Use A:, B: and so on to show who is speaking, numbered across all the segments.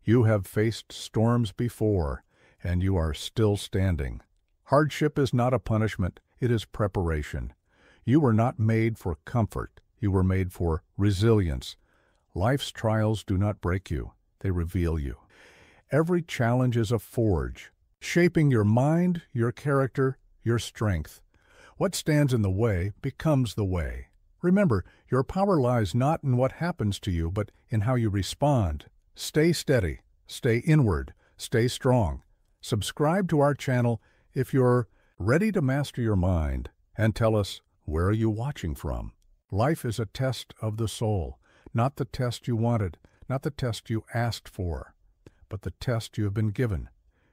A: You have faced storms before, and you are still standing. Hardship is not a punishment, it is preparation. You were not made for comfort, you were made for resilience. Life's trials do not break you, they reveal you. Every challenge is a forge, shaping your mind, your character, your strength. What stands in the way becomes the way. Remember, your power lies not in what happens to you, but in how you respond. Stay steady, stay inward, stay strong. Subscribe to our channel if you're ready to master your mind, and tell us, where are you watching from? Life is a test of the soul, not the test you wanted, not the test you asked for, but the test you have been given.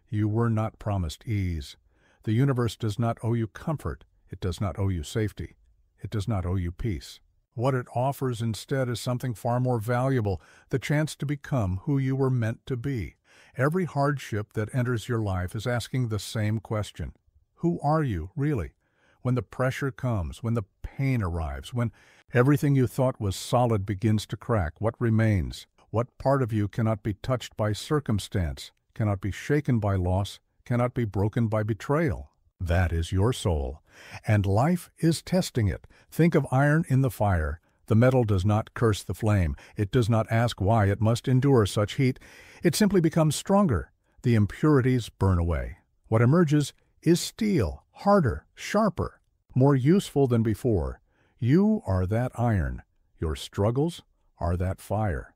A: You were not promised ease. The universe does not owe you comfort. It does not owe you safety. It does not owe you peace. What it offers instead is something far more valuable, the chance to become who you were meant to be. Every hardship that enters your life is asking the same question. Who are you, really? When the pressure comes, when the pain arrives, when everything you thought was solid begins to crack, what remains? What part of you cannot be touched by circumstance, cannot be shaken by loss, cannot be broken by betrayal? That is your soul, and life is testing it. Think of iron in the fire. The metal does not curse the flame. It does not ask why it must endure such heat. It simply becomes stronger. The impurities burn away. What emerges is steel, harder, sharper, more useful than before. You are that iron. Your struggles are that fire.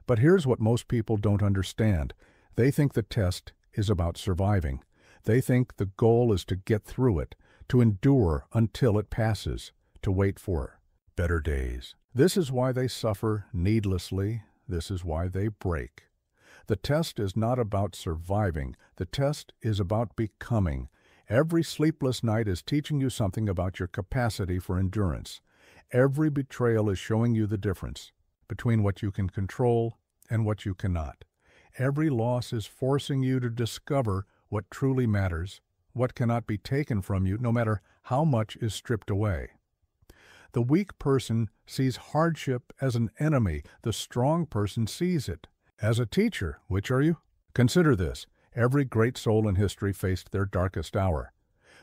A: But here's what most people don't understand. They think the test is about surviving. They think the goal is to get through it, to endure until it passes, to wait for better days. This is why they suffer needlessly. This is why they break. The test is not about surviving. The test is about becoming. Every sleepless night is teaching you something about your capacity for endurance. Every betrayal is showing you the difference between what you can control and what you cannot. Every loss is forcing you to discover what truly matters, what cannot be taken from you, no matter how much is stripped away. The weak person sees hardship as an enemy. The strong person sees it as a teacher. Which are you? Consider this. Every great soul in history faced their darkest hour.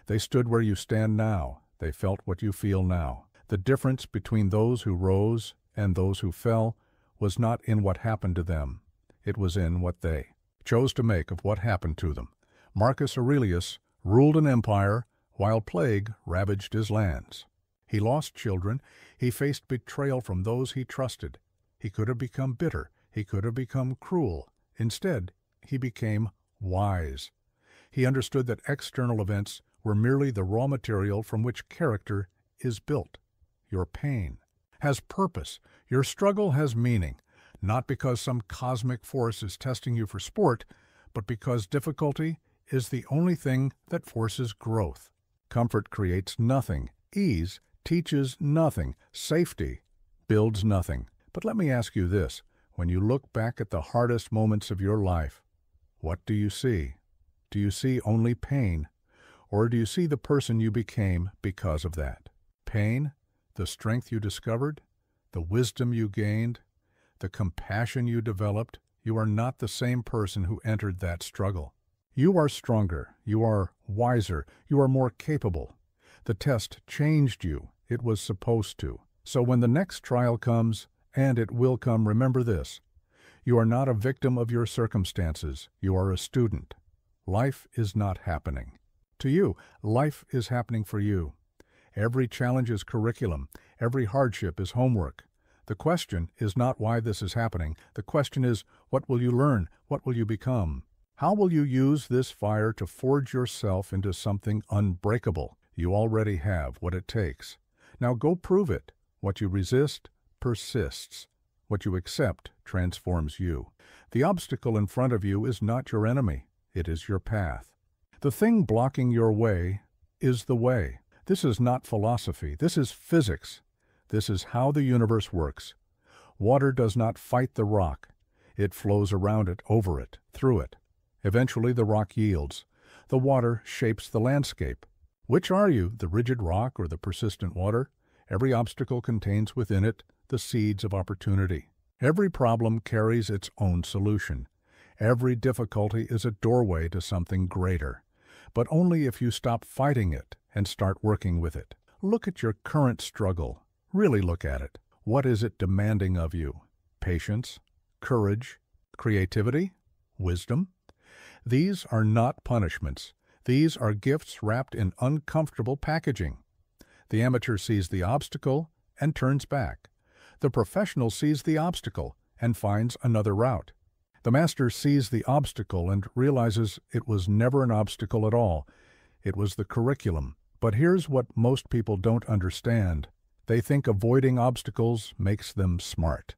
A: They stood where you stand now. They felt what you feel now. The difference between those who rose and those who fell was not in what happened to them. It was in what they chose to make of what happened to them. Marcus Aurelius ruled an empire while plague ravaged his lands. He lost children. He faced betrayal from those he trusted. He could have become bitter. He could have become cruel. Instead, he became wise. He understood that external events were merely the raw material from which character is built. Your pain has purpose. Your struggle has meaning, not because some cosmic force is testing you for sport, but because difficulty is the only thing that forces growth. Comfort creates nothing. Ease teaches nothing. Safety builds nothing. But let me ask you this. When you look back at the hardest moments of your life, what do you see? Do you see only pain? Or do you see the person you became because of that? Pain, the strength you discovered, the wisdom you gained, the compassion you developed. You are not the same person who entered that struggle. You are stronger, you are wiser, you are more capable. The test changed you. It was supposed to. So when the next trial comes, and it will come, remember this. You are not a victim of your circumstances. You are a student. Life is not happening to you. Life is happening for you. Every challenge is curriculum. Every hardship is homework. The question is not why this is happening. The question is, what will you learn? What will you become? How will you use this fire to forge yourself into something unbreakable? You already have what it takes. Now go prove it. What you resist persists. What you accept transforms you. The obstacle in front of you is not your enemy. It is your path. The thing blocking your way is the way. This is not philosophy. This is physics. This is how the universe works. Water does not fight the rock. It flows around it, over it, through it. Eventually the rock yields. The water shapes the landscape. Which are you, the rigid rock or the persistent water? Every obstacle contains within it the seeds of opportunity. Every problem carries its own solution. Every difficulty is a doorway to something greater, but only if you stop fighting it and start working with it. Look at your current struggle. Really look at it. What is it demanding of you? Patience, courage, creativity, wisdom? These are not punishments. These are gifts wrapped in uncomfortable packaging. The amateur sees the obstacle and turns back. The professional sees the obstacle and finds another route. The master sees the obstacle and realizes it was never an obstacle at all. It was the curriculum. But here's what most people don't understand. They think avoiding obstacles makes them smart.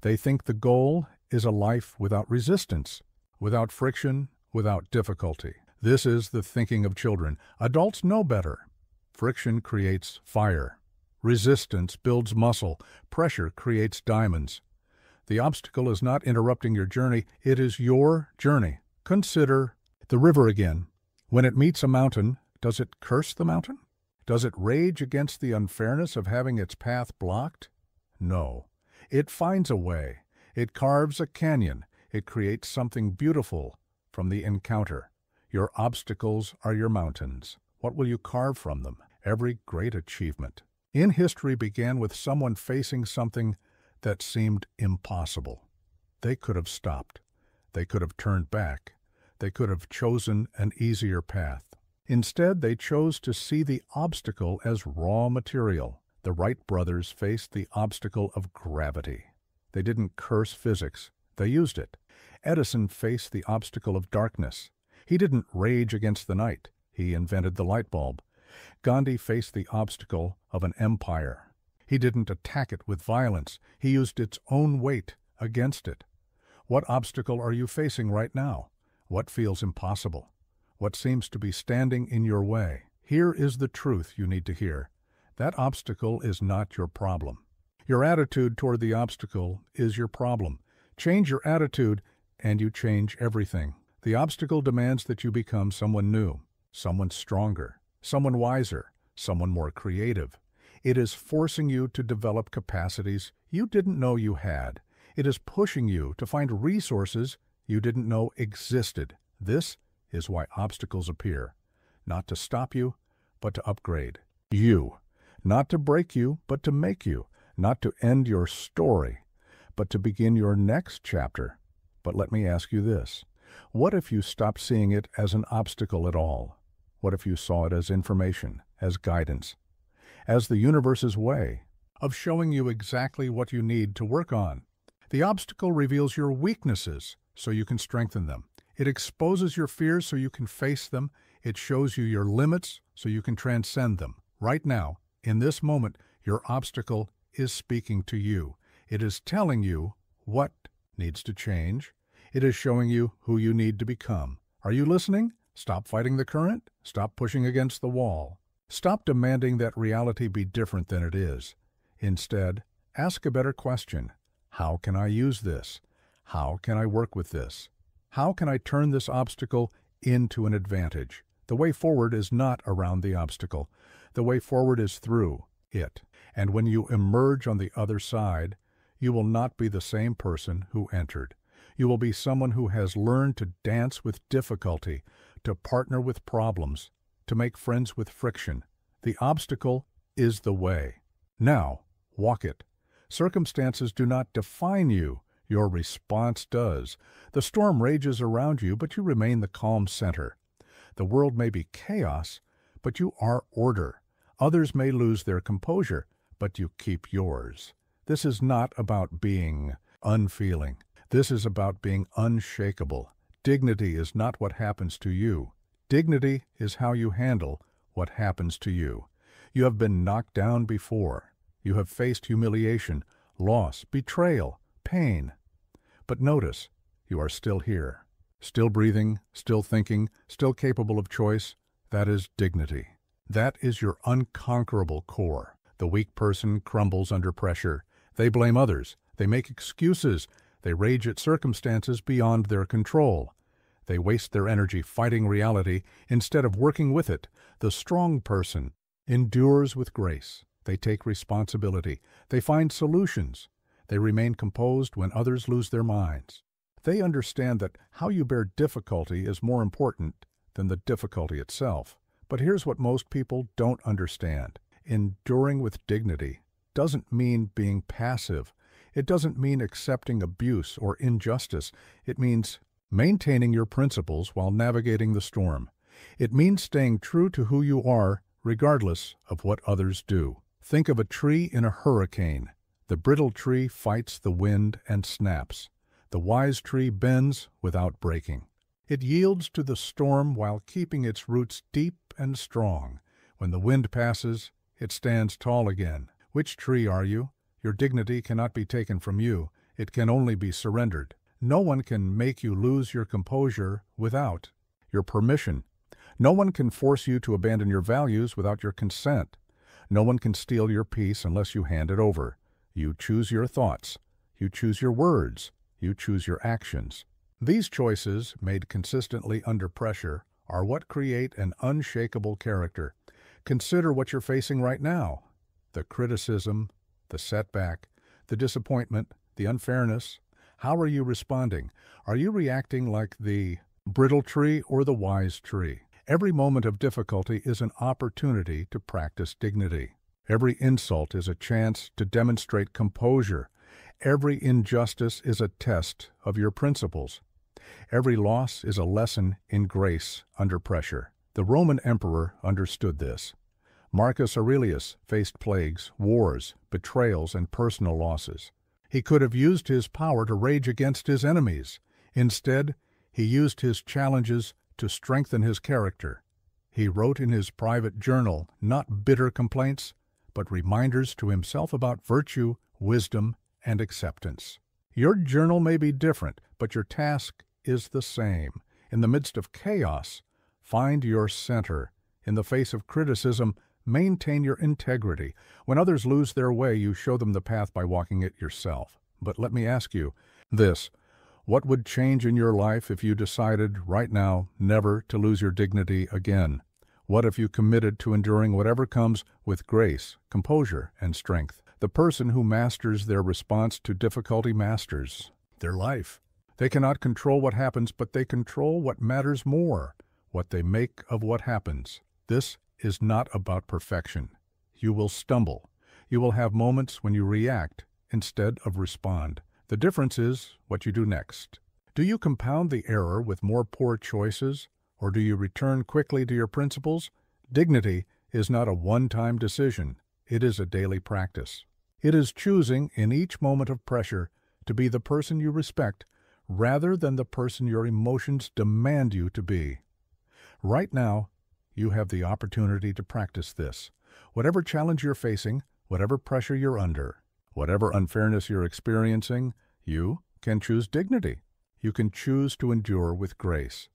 A: They think the goal is a life without resistance, without friction, without difficulty. This is the thinking of children. Adults know better. Friction creates fire. Resistance builds muscle. Pressure creates diamonds. The obstacle is not interrupting your journey. It is your journey. Consider the river again. When it meets a mountain, does it curse the mountain? Does it rage against the unfairness of having its path blocked? No. It finds a way. It carves a canyon. It creates something beautiful from the encounter. Your obstacles are your mountains. What will you carve from them? Every great achievement in history began with someone facing something that seemed impossible. They could have stopped. They could have turned back. They could have chosen an easier path. Instead, they chose to see the obstacle as raw material. The Wright brothers faced the obstacle of gravity. They didn't curse physics. They used it. Edison faced the obstacle of darkness. He didn't rage against the night. He invented the light bulb. Gandhi faced the obstacle of an empire. He didn't attack it with violence. He used its own weight against it. What obstacle are you facing right now? What feels impossible? What seems to be standing in your way? Here is the truth you need to hear. That obstacle is not your problem. Your attitude toward the obstacle is your problem. Change your attitude and you change everything. The obstacle demands that you become someone new, someone stronger, someone wiser, someone more creative. It is forcing you to develop capacities you didn't know you had. It is pushing you to find resources you didn't know existed. This is why obstacles appear. Not to stop you, but to upgrade you. Not to break you, but to make you. Not to end your story, but to begin your next chapter. But let me ask you this. What if you stopped seeing it as an obstacle at all? What if you saw it as information, as guidance, as the universe's way of showing you exactly what you need to work on? The obstacle reveals your weaknesses so you can strengthen them. It exposes your fears so you can face them. It shows you your limits so you can transcend them. Right now, in this moment, your obstacle is speaking to you. It is telling you what needs to change. It is showing you who you need to become. Are you listening? Stop fighting the current. Stop pushing against the wall. Stop demanding that reality be different than it is. Instead, ask a better question. How can I use this? How can I work with this? How can I turn this obstacle into an advantage? The way forward is not around the obstacle. The way forward is through it. And when you emerge on the other side, you will not be the same person who entered. You will be someone who has learned to dance with difficulty, to partner with problems, to make friends with friction. The obstacle is the way. Now, walk it. Circumstances do not define you. Your response does. The storm rages around you, but you remain the calm center. The world may be chaos, but you are order. Others may lose their composure, but you keep yours. This is not about being unfeeling. This is about being unshakable. Dignity is not what happens to you. Dignity is how you handle what happens to you. You have been knocked down before. You have faced humiliation, loss, betrayal, pain. But notice, you are still here. Still breathing, still thinking, still capable of choice. That is dignity. That is your unconquerable core. The weak person crumbles under pressure. They blame others. They make excuses. They rage at circumstances beyond their control. They waste their energy fighting reality instead of working with it. The strong person endures with grace. They take responsibility. They find solutions. They remain composed when others lose their minds. They understand that how you bear difficulty is more important than the difficulty itself. But here's what most people don't understand. Enduring with dignity doesn't mean being passive. It doesn't mean accepting abuse or injustice. It means maintaining your principles while navigating the storm. It means staying true to who you are, regardless of what others do. Think of a tree in a hurricane. The brittle tree fights the wind and snaps. The wise tree bends without breaking. It yields to the storm while keeping its roots deep and strong. When the wind passes, it stands tall again. Which tree are you? Your dignity cannot be taken from you. It can only be surrendered. No one can make you lose your composure without your permission. No one can force you to abandon your values without your consent. No one can steal your peace unless you hand it over. You choose your thoughts. You choose your words. You choose your actions. These choices, made consistently under pressure, are what create an unshakable character. Consider what you're facing right now. The criticism, the setback, the disappointment, the unfairness. How are you responding? Are you reacting like the brittle tree or the wise tree? Every moment of difficulty is an opportunity to practice dignity. Every insult is a chance to demonstrate composure. Every injustice is a test of your principles. Every loss is a lesson in grace under pressure. The Roman emperor understood this. Marcus Aurelius faced plagues, wars, betrayals, and personal losses. He could have used his power to rage against his enemies. Instead, he used his challenges to strengthen his character. He wrote in his private journal not bitter complaints, but reminders to himself about virtue, wisdom, and acceptance. Your journal may be different, but your task is the same. In the midst of chaos, find your center. In the face of criticism, maintain your integrity. When others lose their way, you show them the path by walking it yourself. But let me ask you this. What would change in your life if you decided right now never to lose your dignity again? What if you committed to enduring whatever comes with grace, composure, and strength? The person who masters their response to difficulty masters their life. They cannot control what happens, but they control what matters more, what they make of what happens. This is not about perfection. You will stumble. You will have moments when you react instead of respond. The difference is what you do next. Do you compound the error with more poor choices, or do you return quickly to your principles? Dignity is not a one-time decision. It is a daily practice. It is choosing in each moment of pressure to be the person you respect rather than the person your emotions demand you to be. Right now, you have the opportunity to practice this. Whatever challenge you're facing, whatever pressure you're under, whatever unfairness you're experiencing, you can choose dignity. You can choose to endure with grace.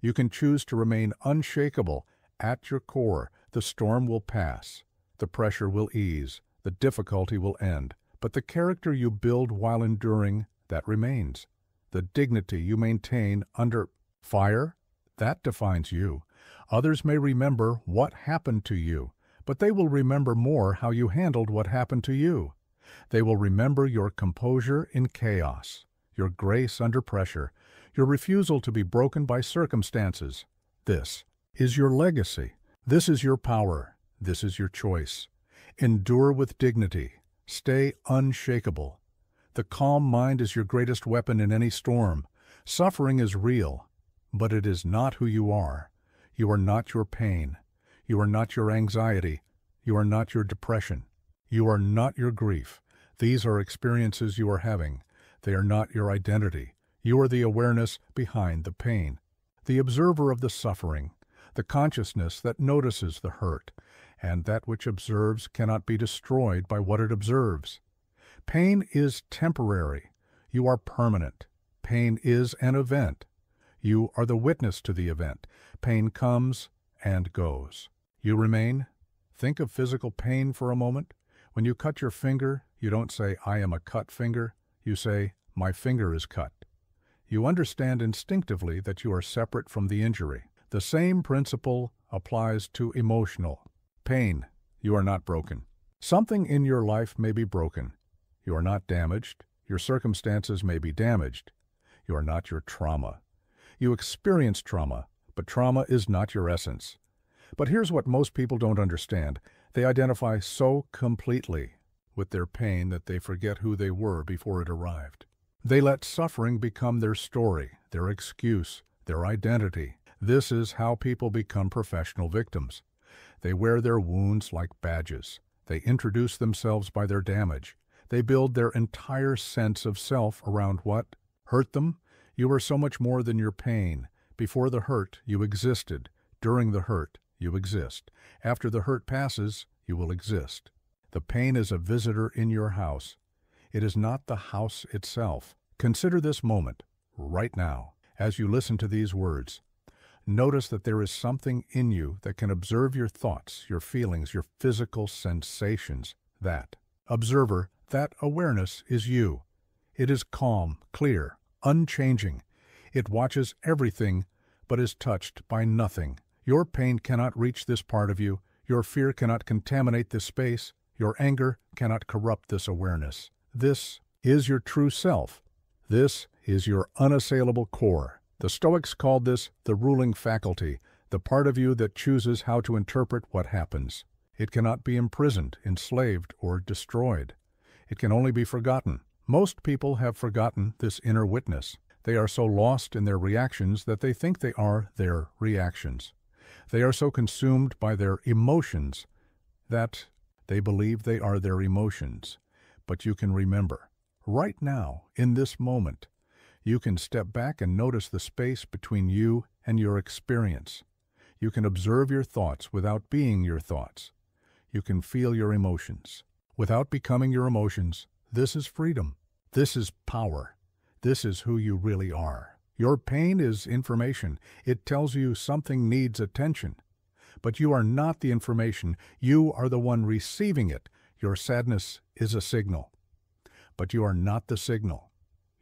A: You can choose to remain unshakable at your core. The storm will pass. The pressure will ease. The difficulty will end. But the character you build while enduring, that remains. The dignity you maintain under fire, that defines you. Others may remember what happened to you, but they will remember more how you handled what happened to you. They will remember your composure in chaos, your grace under pressure, your refusal to be broken by circumstances. This is your legacy. This is your power. This is your choice. Endure with dignity. Stay unshakable. The calm mind is your greatest weapon in any storm. Suffering is real, but it is not who you are. You are not your pain. You are not your anxiety. You are not your depression. You are not your grief. These are experiences you are having. They are not your identity. You are the awareness behind the pain, the observer of the suffering, the consciousness that notices the hurt, and that which observes cannot be destroyed by what it observes. Pain is temporary. You are permanent. Pain is an event. You are the witness to the event. Pain comes and goes. You remain. Think of physical pain for a moment. When you cut your finger, you don't say, "I am a cut finger." You say, "My finger is cut." You understand instinctively that you are separate from the injury. The same principle applies to emotional pain. You are not broken. Something in your life may be broken. You are not damaged. Your circumstances may be damaged. You are not your trauma. You experience trauma, but trauma is not your essence. But here's what most people don't understand. They identify so completely with their pain that they forget who they were before it arrived. They let suffering become their story, their excuse, their identity. This is how people become professional victims. They wear their wounds like badges. They introduce themselves by their damage. They build their entire sense of self around what hurt them. You are so much more than your pain. Before the hurt, you existed. During the hurt, you exist. After the hurt passes, you will exist. The pain is a visitor in your house. It is not the house itself. Consider this moment, right now, as you listen to these words. Notice that there is something in you that can observe your thoughts, your feelings, your physical sensations. That observer, that awareness is you. It is calm, clear, unchanging. It watches everything, but is touched by nothing. Your pain cannot reach this part of you. Your fear cannot contaminate this space. Your anger cannot corrupt this awareness. This is your true self. This is your unassailable core. The Stoics called this the ruling faculty, the part of you that chooses how to interpret what happens. It cannot be imprisoned, enslaved, or destroyed. It can only be forgotten. Most people have forgotten this inner witness. They are so lost in their reactions that they think they are their reactions. They are so consumed by their emotions that they believe they are their emotions. But you can remember, right now, in this moment, you can step back and notice the space between you and your experience. You can observe your thoughts without being your thoughts. You can feel your emotions without becoming your emotions. This is freedom. This is power. This is who you really are. Your pain is information. It tells you something needs attention. But you are not the information. You are the one receiving it. Your sadness is a signal. But you are not the signal.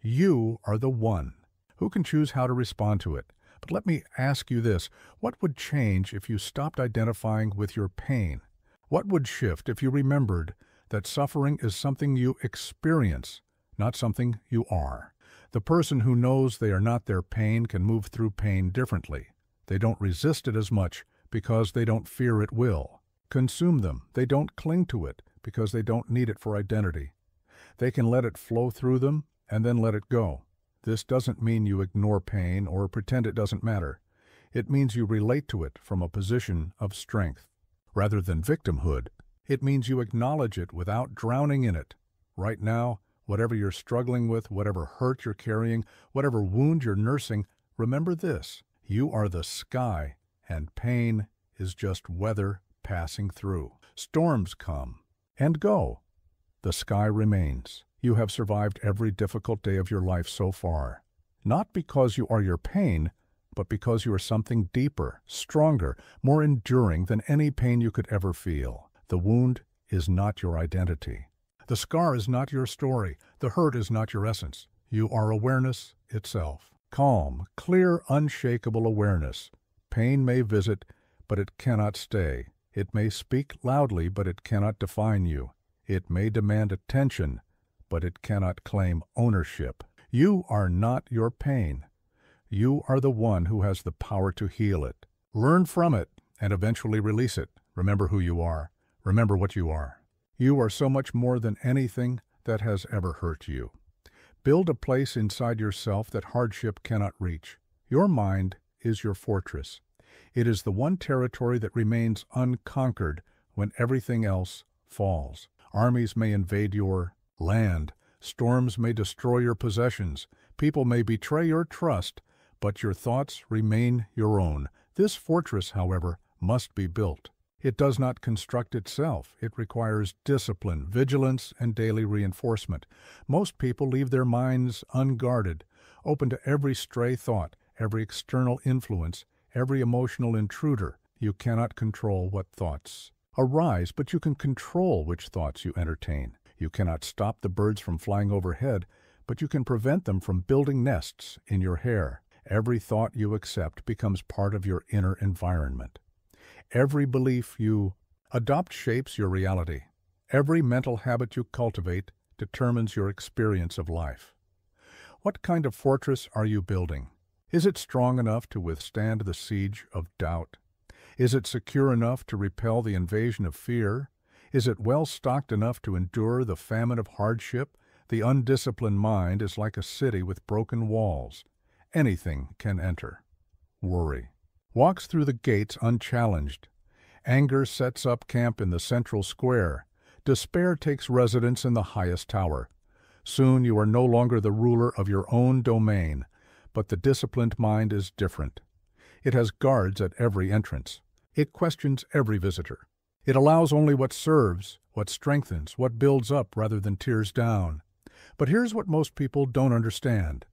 A: You are the one who can choose how to respond to it. But let me ask you this. What would change if you stopped identifying with your pain? What would shift if you remembered that suffering is something you experience, not something you are? The person who knows they are not their pain can move through pain differently. They don't resist it as much because they don't fear it will consume them. They don't cling to it because they don't need it for identity. They can let it flow through them and then let it go. This doesn't mean you ignore pain or pretend it doesn't matter. It means you relate to it from a position of strength. Rather than victimhood, it means you acknowledge it without drowning in it. Right now, whatever you're struggling with, whatever hurt you're carrying, whatever wound you're nursing, remember this. You are the sky, and pain is just weather passing through. Storms come and go. The sky remains. You have survived every difficult day of your life so far, not because you are your pain, but because you are something deeper, stronger, more enduring than any pain you could ever feel. The wound is not your identity. The scar is not your story. The hurt is not your essence. You are awareness itself. Calm, clear, unshakable awareness. Pain may visit, but it cannot stay. It may speak loudly, but it cannot define you. It may demand attention, but it cannot claim ownership. You are not your pain. You are the one who has the power to heal it. Learn from it and eventually release it. Remember who you are. Remember what you are. You are so much more than anything that has ever hurt you. Build a place inside yourself that hardship cannot reach. Your mind is your fortress. It is the one territory that remains unconquered when everything else falls. Armies may invade your land. Storms may destroy your possessions. People may betray your trust, but your thoughts remain your own. This fortress, however, must be built. It does not construct itself. It requires discipline, vigilance, and daily reinforcement. Most people leave their minds unguarded, open to every stray thought, every external influence, every emotional intruder. You cannot control what thoughts arise, but you can control which thoughts you entertain. You cannot stop the birds from flying overhead, but you can prevent them from building nests in your hair. Every thought you accept becomes part of your inner environment. Every belief you adopt shapes your reality. Every mental habit you cultivate determines your experience of life. What kind of fortress are you building? Is it strong enough to withstand the siege of doubt? Is it secure enough to repel the invasion of fear? Is it well stocked enough to endure the famine of hardship? The undisciplined mind is like a city with broken walls. Anything can enter. Worry walks through the gates unchallenged. Anger sets up camp in the central square. Despair takes residence in the highest tower. Soon you are no longer the ruler of your own domain, but the disciplined mind is different. It has guards at every entrance. It questions every visitor. It allows only what serves, what strengthens, what builds up rather than tears down. But here's what most people don't understand.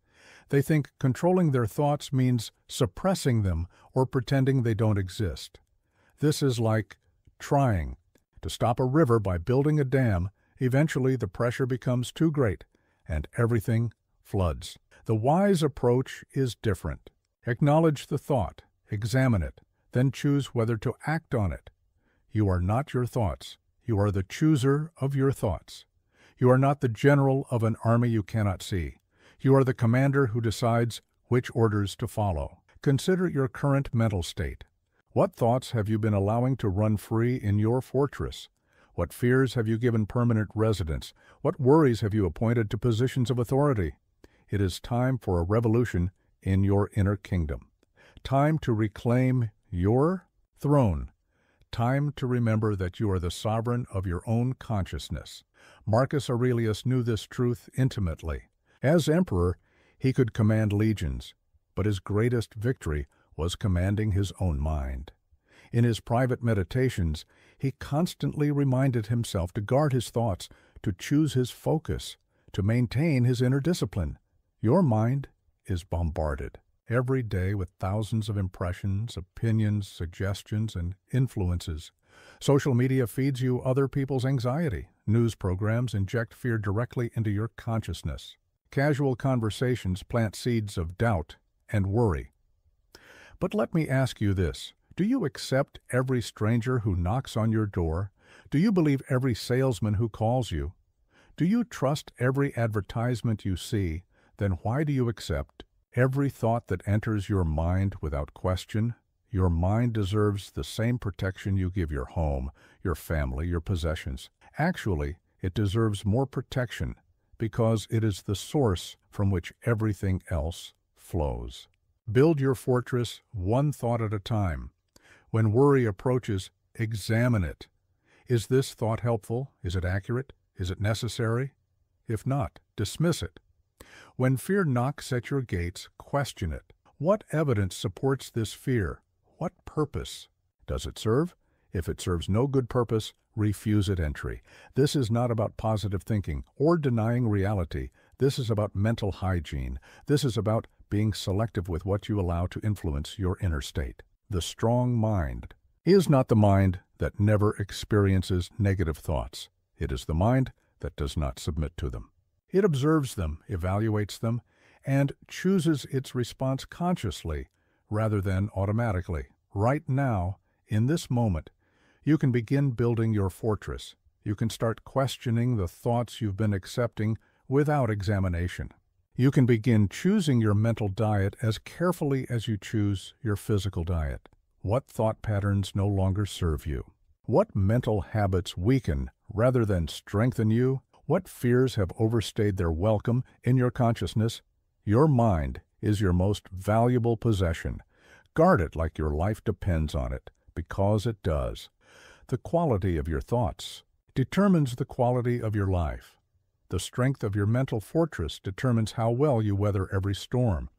A: They think controlling their thoughts means suppressing them or pretending they don't exist. This is like trying to stop a river by building a dam. Eventually the pressure becomes too great and everything floods. The wise approach is different. Acknowledge the thought, examine it, then choose whether to act on it. You are not your thoughts. You are the chooser of your thoughts. You are not the general of an army you cannot see. You are the commander who decides which orders to follow. Consider your current mental state. What thoughts have you been allowing to run free in your fortress? What fears have you given permanent residence? What worries have you appointed to positions of authority? It is time for a revolution in your inner kingdom. Time to reclaim your throne. Time to remember that you are the sovereign of your own consciousness. Marcus Aurelius knew this truth intimately. As emperor, he could command legions, but his greatest victory was commanding his own mind. In his private meditations, he constantly reminded himself to guard his thoughts, to choose his focus, to maintain his inner discipline. Your mind is bombarded every day with thousands of impressions, opinions, suggestions, and influences. Social media feeds you other people's anxiety. News programs inject fear directly into your consciousness. Casual conversations plant seeds of doubt and worry. But let me ask you this. Do you accept every stranger who knocks on your door? Do you believe every salesman who calls you? Do you trust every advertisement you see? Then why do you accept every thought that enters your mind without question? Your mind deserves the same protection you give your home, your family, your possessions. Actually, it deserves more protection because it is the source from which everything else flows. Build your fortress one thought at a time. When worry approaches, examine it. Is this thought helpful? Is it accurate? Is it necessary? If not, dismiss it. When fear knocks at your gates, question it. What evidence supports this fear? What purpose? Does it serve? If it serves no good purpose, refuse it entry. This is not about positive thinking or denying reality. This is about mental hygiene. This is about being selective with what you allow to influence your inner state. The strong mind is not the mind that never experiences negative thoughts. It is the mind that does not submit to them. It observes them, evaluates them, and chooses its response consciously rather than automatically. Right now, in this moment, you can begin building your fortress. You can start questioning the thoughts you've been accepting without examination. You can begin choosing your mental diet as carefully as you choose your physical diet. What thought patterns no longer serve you? What mental habits weaken rather than strengthen you? What fears have overstayed their welcome in your consciousness? Your mind is your most valuable possession. Guard it like your life depends on it, because it does. The quality of your thoughts determines the quality of your life. The strength of your mental fortress determines how well you weather every storm.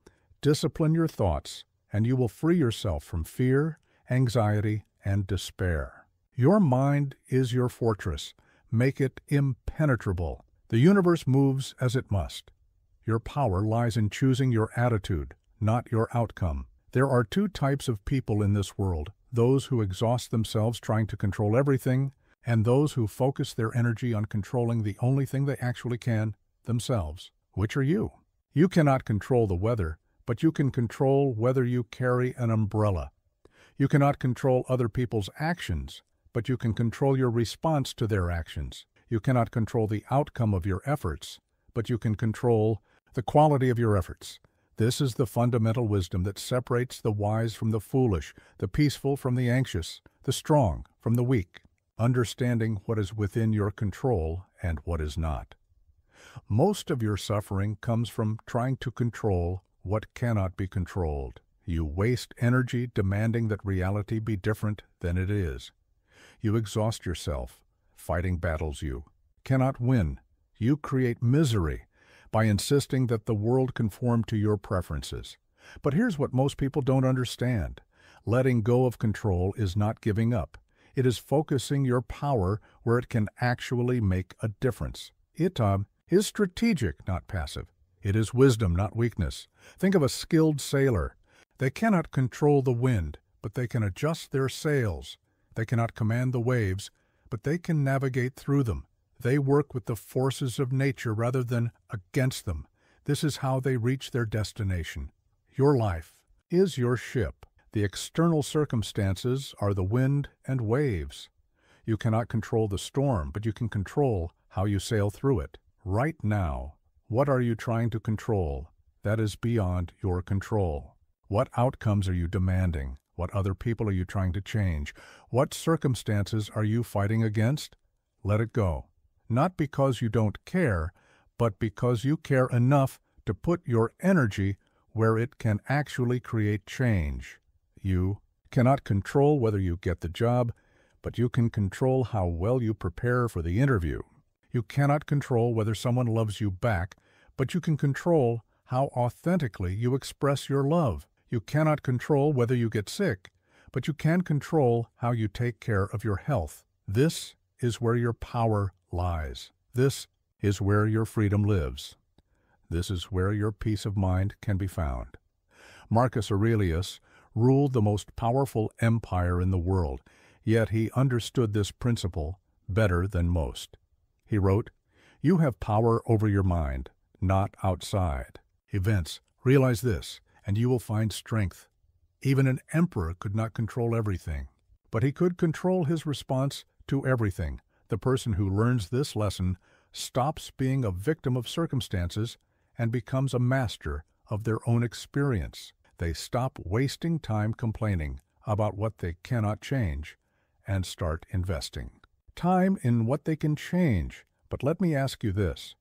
A: Discipline your thoughts, and you will free yourself from fear, anxiety, and despair. Your mind is your fortress. Make it impenetrable. The universe moves as it must. Your power lies in choosing your attitude, not your outcome. There are two types of people in this world: those who exhaust themselves trying to control everything, and those who focus their energy on controlling the only thing they actually can, themselves. Which are you? You cannot control the weather, but you can control whether you carry an umbrella. You cannot control other people's actions, but you can control your response to their actions. You cannot control the outcome of your efforts, but you can control The quality of your efforts. This is the fundamental wisdom that separates the wise from the foolish, the peaceful from the anxious, the strong from the weak, understanding what is within your control and what is not. Most of your suffering comes from trying to control what cannot be controlled. You waste energy demanding that reality be different than it is. You exhaust yourself fighting battles you cannot win. You create misery by insisting that the world conform to your preferences. But here's what most people don't understand. Letting go of control is not giving up. It is focusing your power where it can actually make a difference. It is strategic, not passive. It is wisdom, not weakness. Think of a skilled sailor. They cannot control the wind, but they can adjust their sails. They cannot command the waves, but they can navigate through them. They work with the forces of nature rather than against them. This is how they reach their destination. Your life is your ship. The external circumstances are the wind and waves. You cannot control the storm, but you can control how you sail through it. Right now, what are you trying to control? That is beyond your control. What outcomes are you demanding? What other people are you trying to change? What circumstances are you fighting against? Let it go. Not because you don't care, but because you care enough to put your energy where it can actually create change. You cannot control whether you get the job, but you can control how well you prepare for the interview. You cannot control whether someone loves you back, but you can control how authentically you express your love. You cannot control whether you get sick, but you can control how you take care of your health. This is where your power lies. This is where your freedom lives. This is where your peace of mind can be found. Marcus Aurelius ruled the most powerful empire in the world, yet he understood this principle better than most. He wrote, "You have power over your mind, not outside events. Realize this, and you will find strength." Even an emperor could not control everything, but he could control his response to everything. The person who learns this lesson stops being a victim of circumstances and becomes a master of their own experience. They stop wasting time complaining about what they cannot change and start investing time in what they can change. But let me ask you this.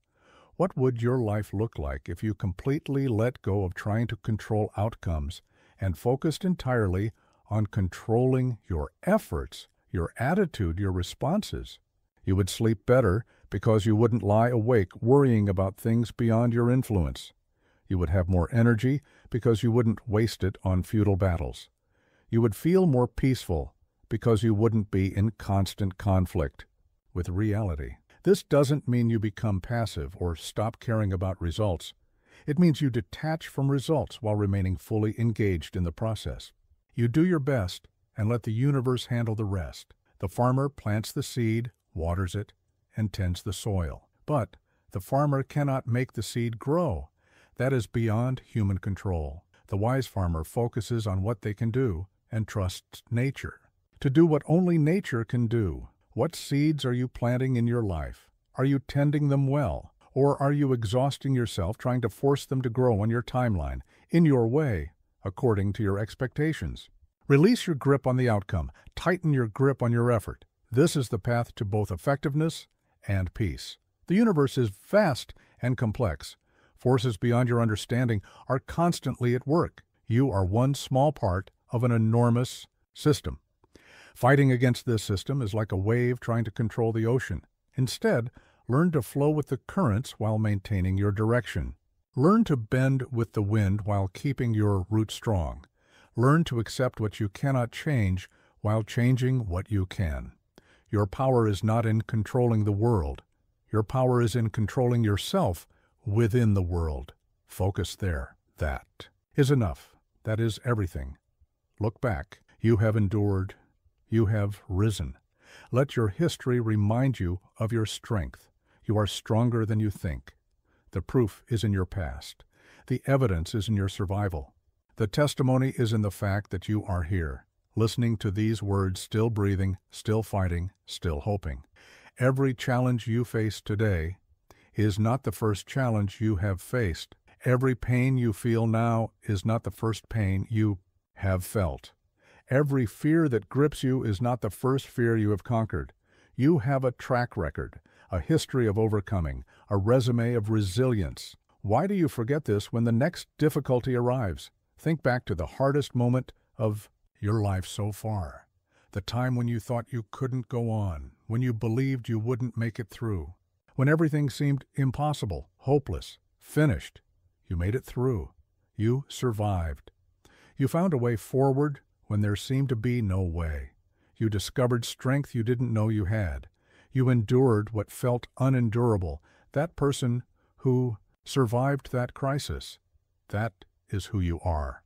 A: What would your life look like if you completely let go of trying to control outcomes and focused entirely on controlling your efforts, your attitude, your responses? You would sleep better because you wouldn't lie awake worrying about things beyond your influence. You would have more energy because you wouldn't waste it on futile battles. You would feel more peaceful because you wouldn't be in constant conflict with reality. This doesn't mean you become passive or stop caring about results. It means you detach from results while remaining fully engaged in the process. You do your best and let the universe handle the rest. The farmer plants the seed, waters it, and tends the soil. But the farmer cannot make the seed grow. That is beyond human control. The wise farmer focuses on what they can do and trusts nature to do what only nature can do. What seeds are you planting in your life? Are you tending them well? Or are you exhausting yourself trying to force them to grow on your timeline, in your way, according to your expectations? Release your grip on the outcome. Tighten your grip on your effort. This is the path to both effectiveness and peace. The universe is vast and complex. Forces beyond your understanding are constantly at work. You are one small part of an enormous system. Fighting against this system is like a wave trying to control the ocean. Instead, learn to flow with the currents while maintaining your direction. Learn to bend with the wind while keeping your roots strong. Learn to accept what you cannot change while changing what you can. Your power is not in controlling the world. Your power is in controlling yourself within the world. Focus there. That is enough. That is everything. Look back. You have endured. You have risen. Let your history remind you of your strength. You are stronger than you think. The proof is in your past. The evidence is in your survival. The testimony is in the fact that you are here, listening to these words, still breathing, still fighting, still hoping. Every challenge you face today is not the first challenge you have faced. Every pain you feel now is not the first pain you have felt. Every fear that grips you is not the first fear you have conquered. You have a track record, a history of overcoming, a resume of resilience. Why do you forget this when the next difficulty arrives? Think back to the hardest moment of your life so far. The time when you thought you couldn't go on, when you believed you wouldn't make it through, when everything seemed impossible, hopeless, finished. You made it through. You survived. You found a way forward when there seemed to be no way. You discovered strength you didn't know you had. You endured what felt unendurable. That person who survived that crisis, that is who you are.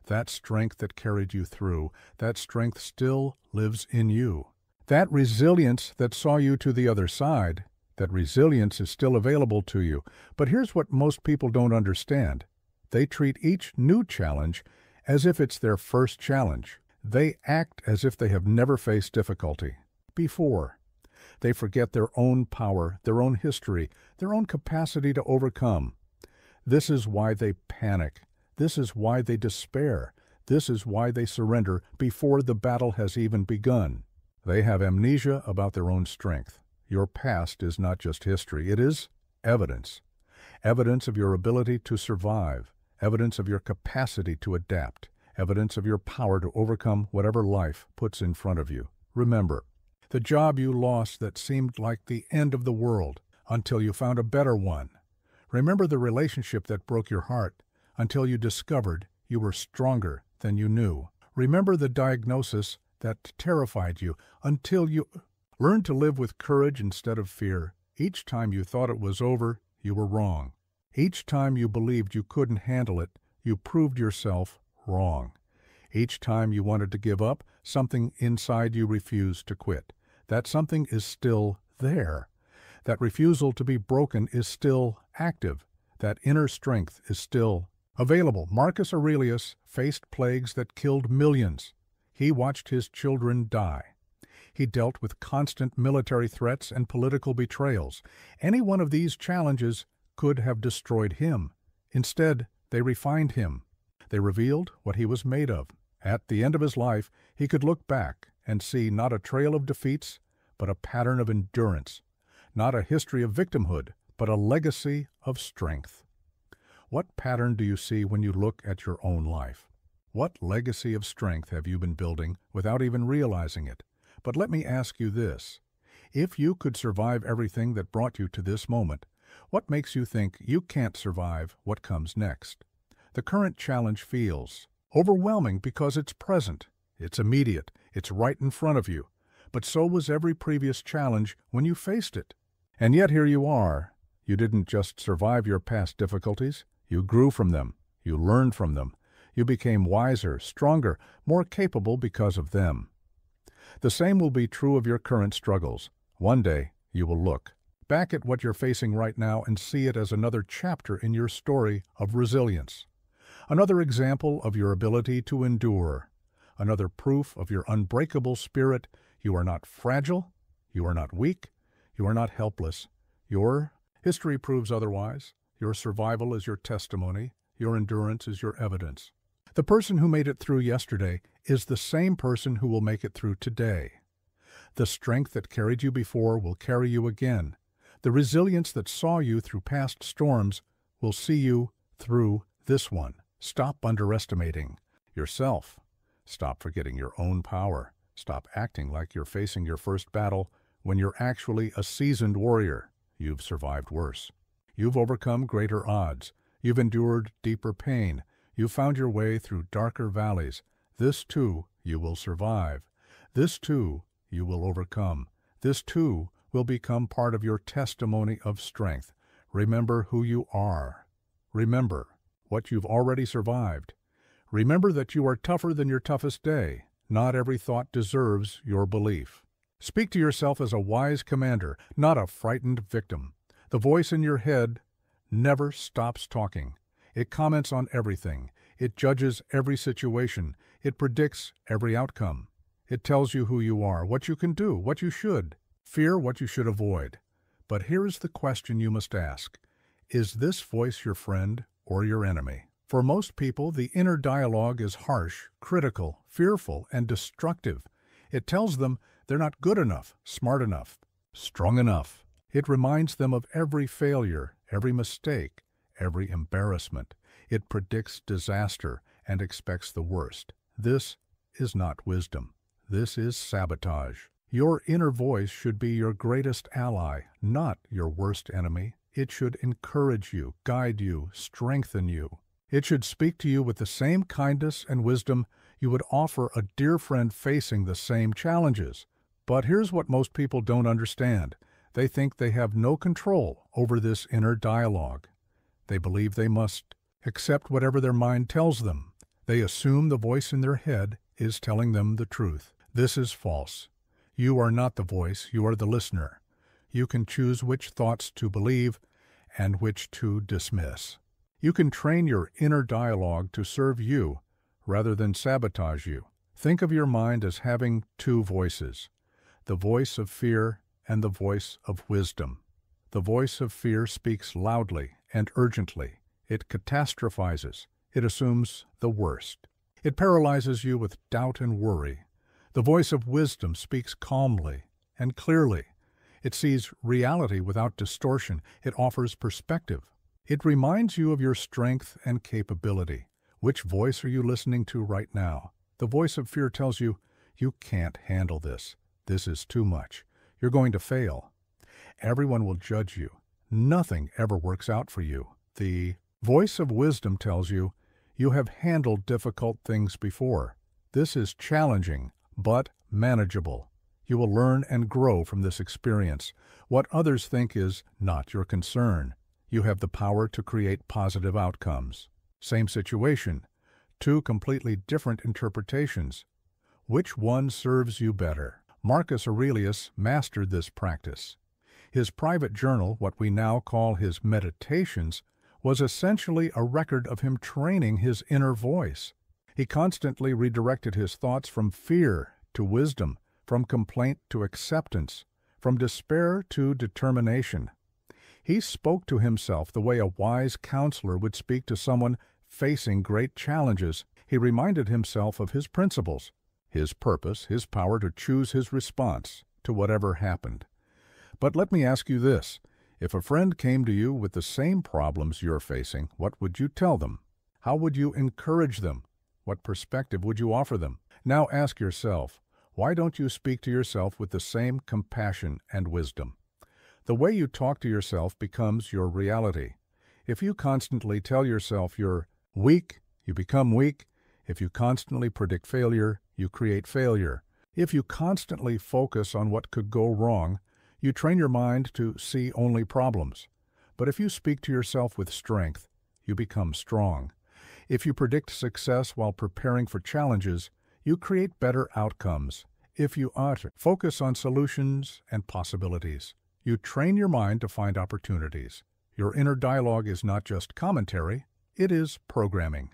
A: That strength that carried you through, that strength still lives in you. That resilience that saw you to the other side, that resilience is still available to you. But here's what most people don't understand. They treat each new challenge as if it's their first challenge. They act as if they have never faced difficulty before. They forget their own power, their own history, their own capacity to overcome. This is why they panic. This is why they despair. This is why they surrender before the battle has even begun. They have amnesia about their own strength. Your past is not just history, it is evidence. Evidence of your ability to survive, evidence of your capacity to adapt, evidence of your power to overcome whatever life puts in front of you. Remember, the job you lost that seemed like the end of the world until you found a better one. Remember the relationship that broke your heart until you discovered you were stronger than you knew. Remember the diagnosis that terrified you until you learned to live with courage instead of fear. Each time you thought it was over, you were wrong. Each time you believed you couldn't handle it, you proved yourself wrong. Each time you wanted to give up, something inside you refused to quit. That something is still there. That refusal to be broken is still active. That inner strength is still available. Marcus Aurelius faced plagues that killed millions. He watched his children die. He dealt with constant military threats and political betrayals. Any one of these challenges could have destroyed him. Instead, they refined him. They revealed what he was made of. At the end of his life, he could look back and see not a trail of defeats, but a pattern of endurance. Not a history of victimhood, but a legacy of strength. What pattern do you see when you look at your own life? What legacy of strength have you been building without even realizing it? But let me ask you this. If you could survive everything that brought you to this moment, what makes you think you can't survive what comes next? The current challenge feels overwhelming because it's present, it's immediate, it's right in front of you. But so was every previous challenge when you faced it. And yet here you are. You didn't just survive your past difficulties, you grew from them, you learned from them, you became wiser, stronger, more capable because of them. The same will be true of your current struggles. One day, you will look back at what you're facing right now and see it as another chapter in your story of resilience. Another example of your ability to endure. Another proof of your unbreakable spirit. You are not fragile. You are not weak. You are not helpless. Your history proves otherwise. Your survival is your testimony. Your endurance is your evidence. The person who made it through yesterday is the same person who will make it through today. The strength that carried you before will carry you again. The resilience that saw you through past storms will see you through this one. Stop underestimating yourself. Stop forgetting your own power. Stop acting like you're facing your first battle when you're actually a seasoned warrior. You've survived worse. You've overcome greater odds. You've endured deeper pain. You've found your way through darker valleys. This too you will survive. This too you will overcome. This too will become part of your testimony of strength. Remember who you are. Remember what you've already survived. Remember that you are tougher than your toughest day. Not every thought deserves your belief. Speak to yourself as a wise commander, not a frightened victim. The voice in your head never stops talking. It comments on everything. It judges every situation. It predicts every outcome. It tells you who you are, what you can do, what you should fear, what you should avoid. But here's the question you must ask. Is this voice your friend or your enemy? For most people, the inner dialogue is harsh, critical, fearful, and destructive. It tells them they're not good enough, smart enough, strong enough. It reminds them of every failure, every mistake, every embarrassment. It predicts disaster and expects the worst. This is not wisdom. This is sabotage. Your inner voice should be your greatest ally, not your worst enemy. It should encourage you, guide you, strengthen you. It should speak to you with the same kindness and wisdom you would offer a dear friend facing the same challenges. But here's what most people don't understand. They think they have no control over this inner dialogue. They believe they must accept whatever their mind tells them. They assume the voice in their head is telling them the truth. This is false. You are not the voice, you are the listener. You can choose which thoughts to believe and which to dismiss. You can train your inner dialogue to serve you rather than sabotage you. Think of your mind as having two voices, the voice of fear and the voice of wisdom. The voice of fear speaks loudly and urgently. It catastrophizes. It assumes the worst. It paralyzes you with doubt and worry. The voice of wisdom speaks calmly and clearly. It sees reality without distortion. It offers perspective. It reminds you of your strength and capability. Which voice are you listening to right now? The voice of fear tells you, you can't handle this. This is too much. You're going to fail. Everyone will judge you. Nothing ever works out for you. The voice of wisdom tells you, you have handled difficult things before. This is challenging, but manageable. You will learn and grow from this experience. What others think is not your concern. You have the power to create positive outcomes. Same situation, two completely different interpretations. Which one serves you better? Marcus Aurelius mastered this practice. His private journal, what we now call his meditations, was essentially a record of him training his inner voice. He constantly redirected his thoughts from fear to wisdom, from complaint to acceptance, from despair to determination. He spoke to himself the way a wise counselor would speak to someone facing great challenges. He reminded himself of his principles, his purpose, his power to choose his response to whatever happened. But let me ask you this. If a friend came to you with the same problems you're facing, what would you tell them? How would you encourage them? What perspective would you offer them? Now ask yourself, why don't you speak to yourself with the same compassion and wisdom? The way you talk to yourself becomes your reality. If you constantly tell yourself you're weak, you become weak. If you constantly predict failure, you create failure. If you constantly focus on what could go wrong, you train your mind to see only problems. But if you speak to yourself with strength, you become strong. If you predict success while preparing for challenges, you create better outcomes. If you focus on solutions and possibilities, you train your mind to find opportunities. Your inner dialogue is not just commentary, it is programming.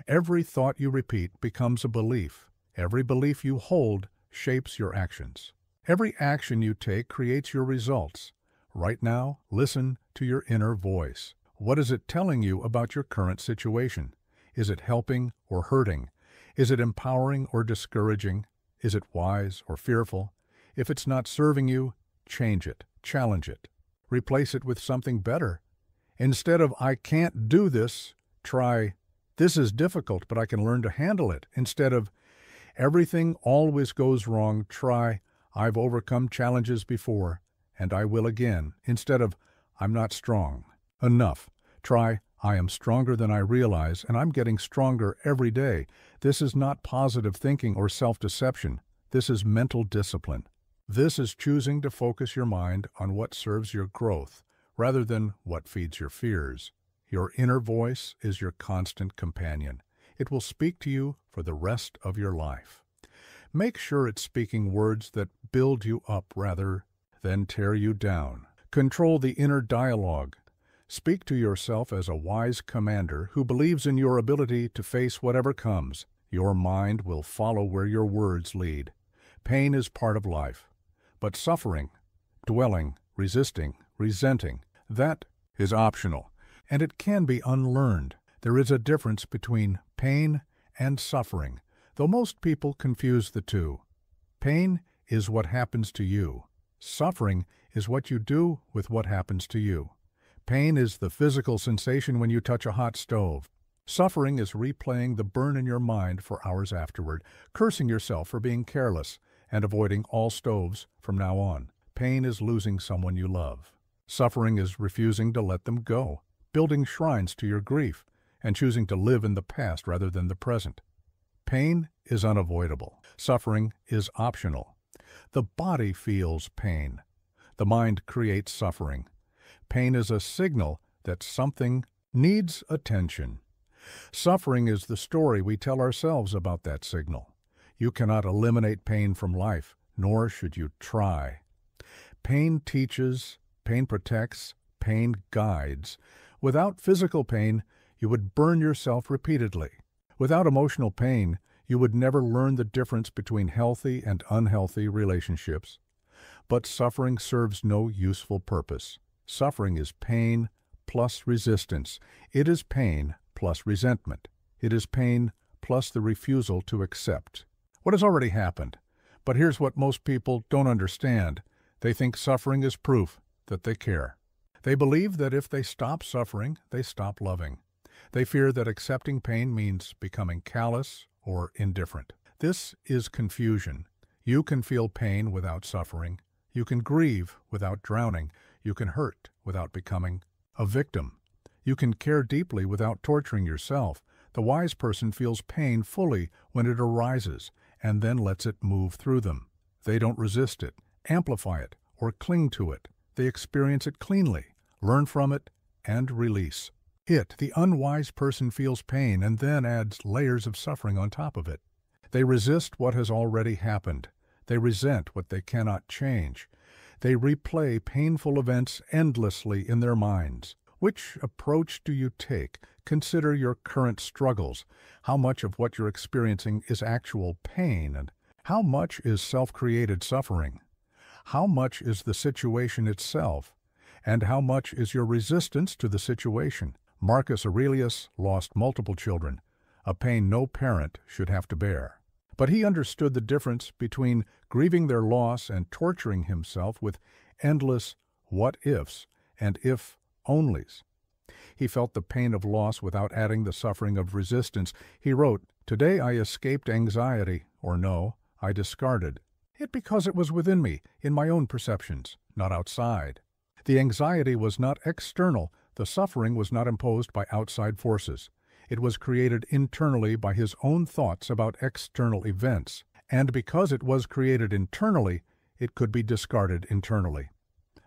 A: Every thought you repeat becomes a belief. Every belief you hold shapes your actions. Every action you take creates your results. Right now, listen to your inner voice. What is it telling you about your current situation? Is it helping or hurting? Is it empowering or discouraging? Is it wise or fearful? If it's not serving you, change it, challenge it. Replace it with something better. Instead of, I can't do this, try, this is difficult, but I can learn to handle it. Instead of, everything always goes wrong, try, I've overcome challenges before, and I will again. Instead of, I'm not strong enough, try, I am stronger than I realize, and I'm getting stronger every day. This is not positive thinking or self-deception. This is mental discipline. This is choosing to focus your mind on what serves your growth, rather than what feeds your fears. Your inner voice is your constant companion. It will speak to you for the rest of your life. Make sure it's speaking words that build you up rather than tear you down. Control the inner dialogue. Speak to yourself as a wise commander who believes in your ability to face whatever comes. Your mind will follow where your words lead. Pain is part of life, but suffering, dwelling, resisting, resenting. That is optional, and it can be unlearned. There is a difference between pain and suffering, though most people confuse the two. Pain is what happens to you. Suffering is what you do with what happens to you. Pain is the physical sensation when you touch a hot stove. Suffering is replaying the burn in your mind for hours afterward, cursing yourself for being careless, and avoiding all stoves from now on. Pain is losing someone you love. Suffering is refusing to let them go, building shrines to your grief, and choosing to live in the past rather than the present. Pain is unavoidable. Suffering is optional. The body feels pain. The mind creates suffering. Pain is a signal that something needs attention. Suffering is the story we tell ourselves about that signal. You cannot eliminate pain from life, nor should you try. Pain teaches, pain protects, pain guides. Without physical pain, you would burn yourself repeatedly. Without emotional pain, you would never learn the difference between healthy and unhealthy relationships. But suffering serves no useful purpose. Suffering is pain plus resistance. It is pain plus resentment. It is pain plus the refusal to accept what has already happened. But here's what most people don't understand. They think suffering is proof that they care. They believe that if they stop suffering, they stop loving. They fear that accepting pain means becoming callous or indifferent. This is confusion. You can feel pain without suffering. You can grieve without drowning. You can hurt without becoming a victim. You can care deeply without torturing yourself. The wise person feels pain fully when it arises and then lets it move through them. They don't resist it, amplify it, or cling to it. They experience it cleanly, learn from it, and release. The unwise person, feels pain and then adds layers of suffering on top of it. They resist what has already happened. They resent what they cannot change. They replay painful events endlessly in their minds. Which approach do you take? Consider your current struggles. How much of what you're experiencing is actual pain, and how much is self-created suffering? How much is the situation itself? And how much is your resistance to the situation? Marcus Aurelius lost multiple children, a pain no parent should have to bear. But he understood the difference between grieving their loss and torturing himself with endless what-ifs and if-onlys. He felt the pain of loss without adding the suffering of resistance. He wrote, "Today I escaped anxiety, or no, I discarded it because it was within me, in my own perceptions, not outside." The anxiety was not external. The suffering was not imposed by outside forces. It was created internally by his own thoughts about external events. And because it was created internally, it could be discarded internally.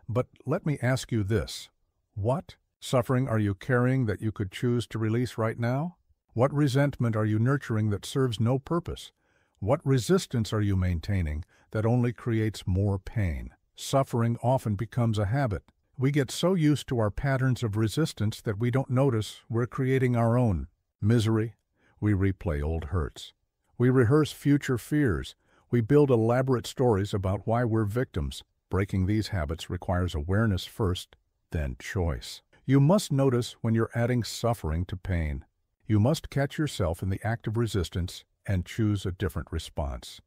A: But let me ask you this. What suffering are you carrying that you could choose to release right now? What resentment are you nurturing that serves no purpose? What resistance are you maintaining that only creates more pain? Suffering often becomes a habit. We get so used to our patterns of resistance that we don't notice we're creating our own misery. We replay old hurts. We rehearse future fears. We build elaborate stories about why we're victims. Breaking these habits requires awareness first, then choice. You must notice when you're adding suffering to pain. You must catch yourself in the act of resistance and choose a different response.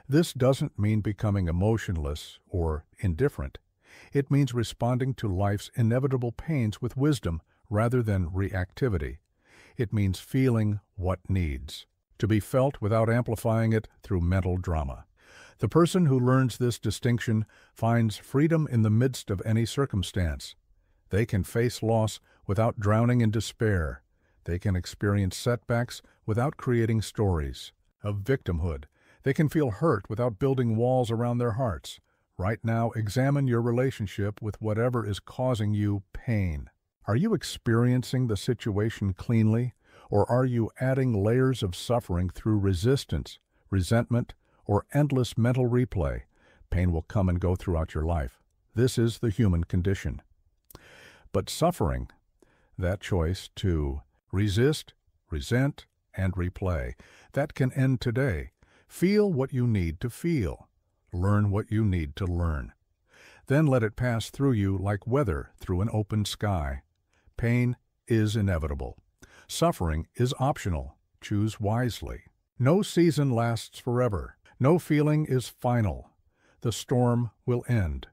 A: This doesn't mean becoming emotionless or indifferent. It means responding to life's inevitable pains with wisdom rather than reactivity. It means feeling what needs to be felt without amplifying it through mental drama. The person who learns this distinction finds freedom in the midst of any circumstance. They can face loss without drowning in despair. They can experience setbacks without creating stories of victimhood. They can feel hurt without building walls around their hearts. Right now, examine your relationship with whatever is causing you pain. Are you experiencing the situation cleanly, or are you adding layers of suffering through resistance, resentment, or endless mental replay? Pain will come and go throughout your life. This is the human condition. But suffering, that choice to resist, resent, and replay, that can end today. Feel what you need to feel. Learn what you need to learn. Then let it pass through you like weather through an open sky. Pain is inevitable. Suffering is optional. Choose wisely. No season lasts forever. No feeling is final. The storm will end.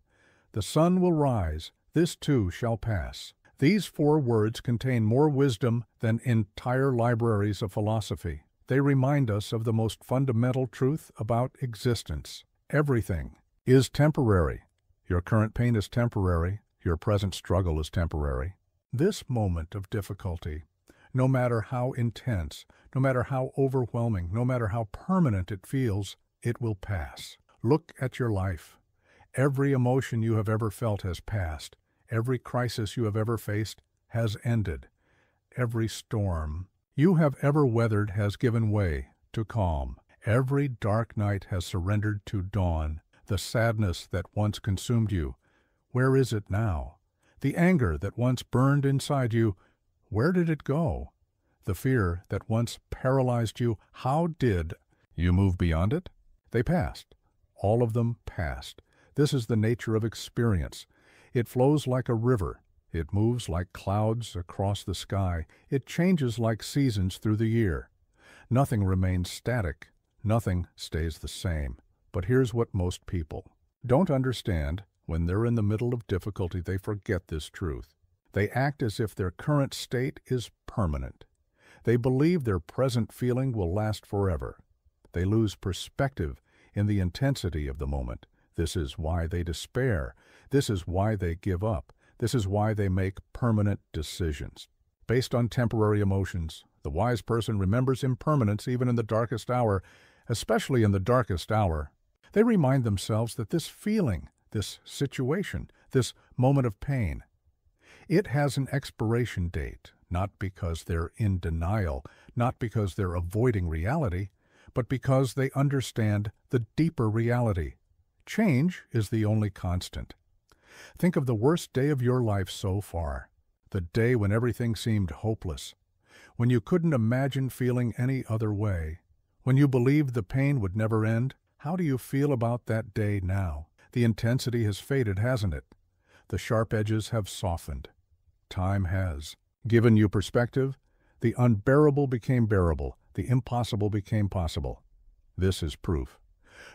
A: The sun will rise. This too shall pass. These 4 words contain more wisdom than entire libraries of philosophy. They remind us of the most fundamental truth about existence. Everything is temporary. Your current pain is temporary. Your present struggle is temporary. This moment of difficulty, no matter how intense, no matter how overwhelming, no matter how permanent it feels, it will pass. Look at your life. Every emotion you have ever felt has passed. Every crisis you have ever faced has ended. Every storm you have ever weathered has given way to calm. Every dark night has surrendered to dawn. The sadness that once consumed you, where is it now? The anger that once burned inside you, where did it go? The fear that once paralyzed you, how did you move beyond it? They passed. All of them passed. This is the nature of experience. It flows like a river. It moves like clouds across the sky. It changes like seasons through the year. Nothing remains static. Nothing stays the same. But here's what most people don't understand. When they're in the middle of difficulty, they forget this truth. They act as if their current state is permanent. They believe their present feeling will last forever. They lose perspective in the intensity of the moment. This is why they despair. This is why they give up. This is why they make permanent decisions. Based on temporary emotions, the wise person remembers impermanence even in the darkest hour, especially in the darkest hour. They remind themselves that this feeling, this situation, this moment of pain, it has an expiration date, not because they're in denial, not because they're avoiding reality, but because they understand the deeper reality. Change is the only constant. Think of the worst day of your life so far, the day when everything seemed hopeless, when you couldn't imagine feeling any other way, when you believed the pain would never end. How do you feel about that day now? The intensity has faded, hasn't it? The sharp edges have softened. Time has given you perspective. The unbearable became bearable. The impossible became possible. This is proof.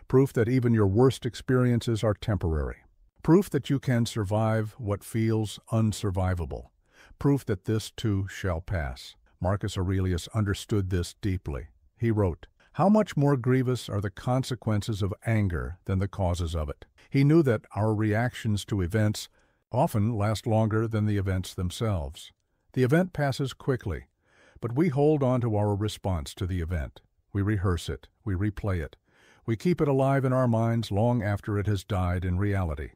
A: Proof that even your worst experiences are temporary. Proof that you can survive what feels unsurvivable. Proof that this too shall pass. Marcus Aurelius understood this deeply. He wrote, "How much more grievous are the consequences of anger than the causes of it?" He knew that our reactions to events often last longer than the events themselves. The event passes quickly, but we hold on to our response to the event. We rehearse it. We replay it. We keep it alive in our minds long after it has died in reality.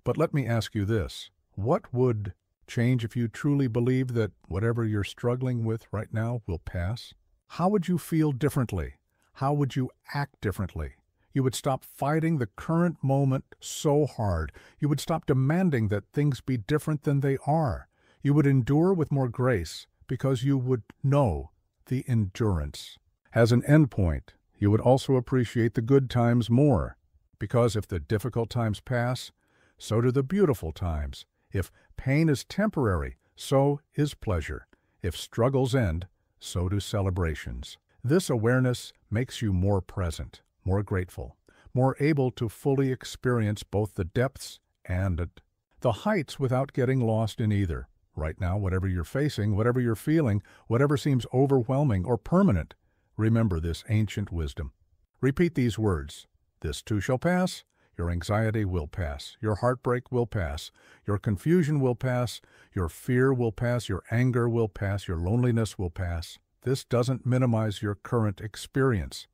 A: But let me ask you this. What would change if you truly believed that whatever you're struggling with right now will pass? How would you feel differently? How would you act differently? You would stop fighting the current moment so hard. You would stop demanding that things be different than they are. You would endure with more grace because you would know the endurance has an end point. You would also appreciate the good times more, because if the difficult times pass, so do the beautiful times. If pain is temporary, so is pleasure. If struggles end, so do celebrations. This awareness makes you more present, more grateful, more able to fully experience both the depths and the heights without getting lost in either. Right now, whatever you're facing, whatever you're feeling, whatever seems overwhelming or permanent, remember this ancient wisdom. Repeat these words. This too shall pass. Your anxiety will pass. Your heartbreak will pass. Your confusion will pass. Your fear will pass. Your anger will pass. Your loneliness will pass. This doesn't minimize your current experience.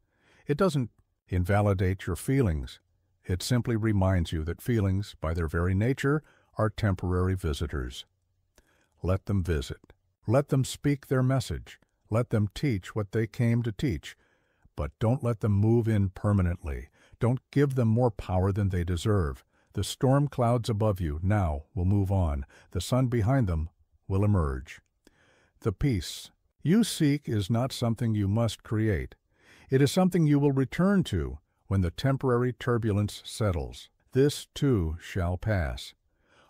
A: It doesn't invalidate your feelings. It simply reminds you that feelings, by their very nature, are temporary visitors. Let them visit. Let them speak their message. Let them teach what they came to teach. But don't let them move in permanently. Don't give them more power than they deserve. The storm clouds above you now will move on. The sun behind them will emerge. The peace you seek is not something you must create. It is something you will return to when the temporary turbulence settles. This too shall pass.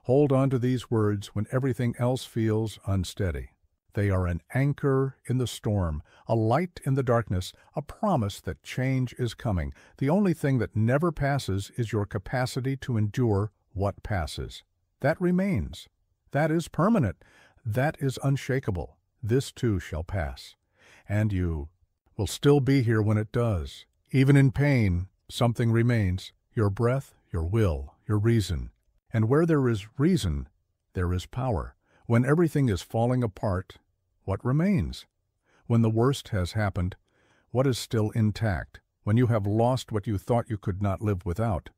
A: Hold on to these words when everything else feels unsteady. They are an anchor in the storm, a light in the darkness, a promise that change is coming. The only thing that never passes is your capacity to endure what passes. That remains. That is permanent. That is unshakable. This too shall pass. And you will still be here when it does. Even in pain, something remains. Your breath, your will, your reason. And where there is reason, there is power. When everything is falling apart, what remains? When the worst has happened, what is still intact? When you have lost what you thought you could not live without,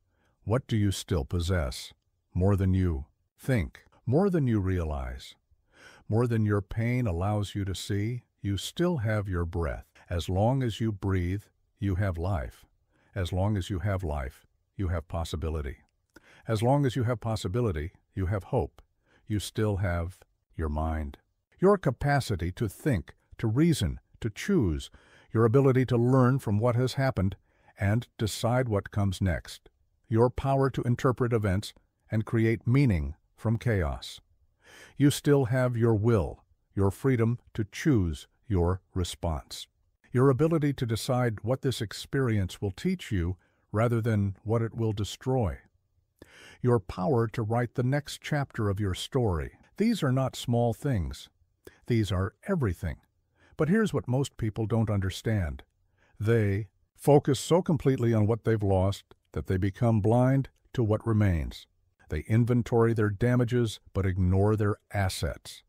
A: what do you still possess? More than you think, more than you realize, more than your pain allows you to see, you still have your breath. As long as you breathe, you have life. As long as you have life, you have possibility. As long as you have possibility, you have hope. You still have your mind. Your capacity to think, to reason, to choose, your ability to learn from what has happened and decide what comes next. Your power to interpret events and create meaning from chaos. You still have your will, your freedom to choose your response. Your ability to decide what this experience will teach you rather than what it will destroy. Your power to write the next chapter of your story. These are not small things. These are everything. But here's what most people don't understand. They focus so completely on what they've lost that they become blind to what remains. They inventory their damages but ignore their assets.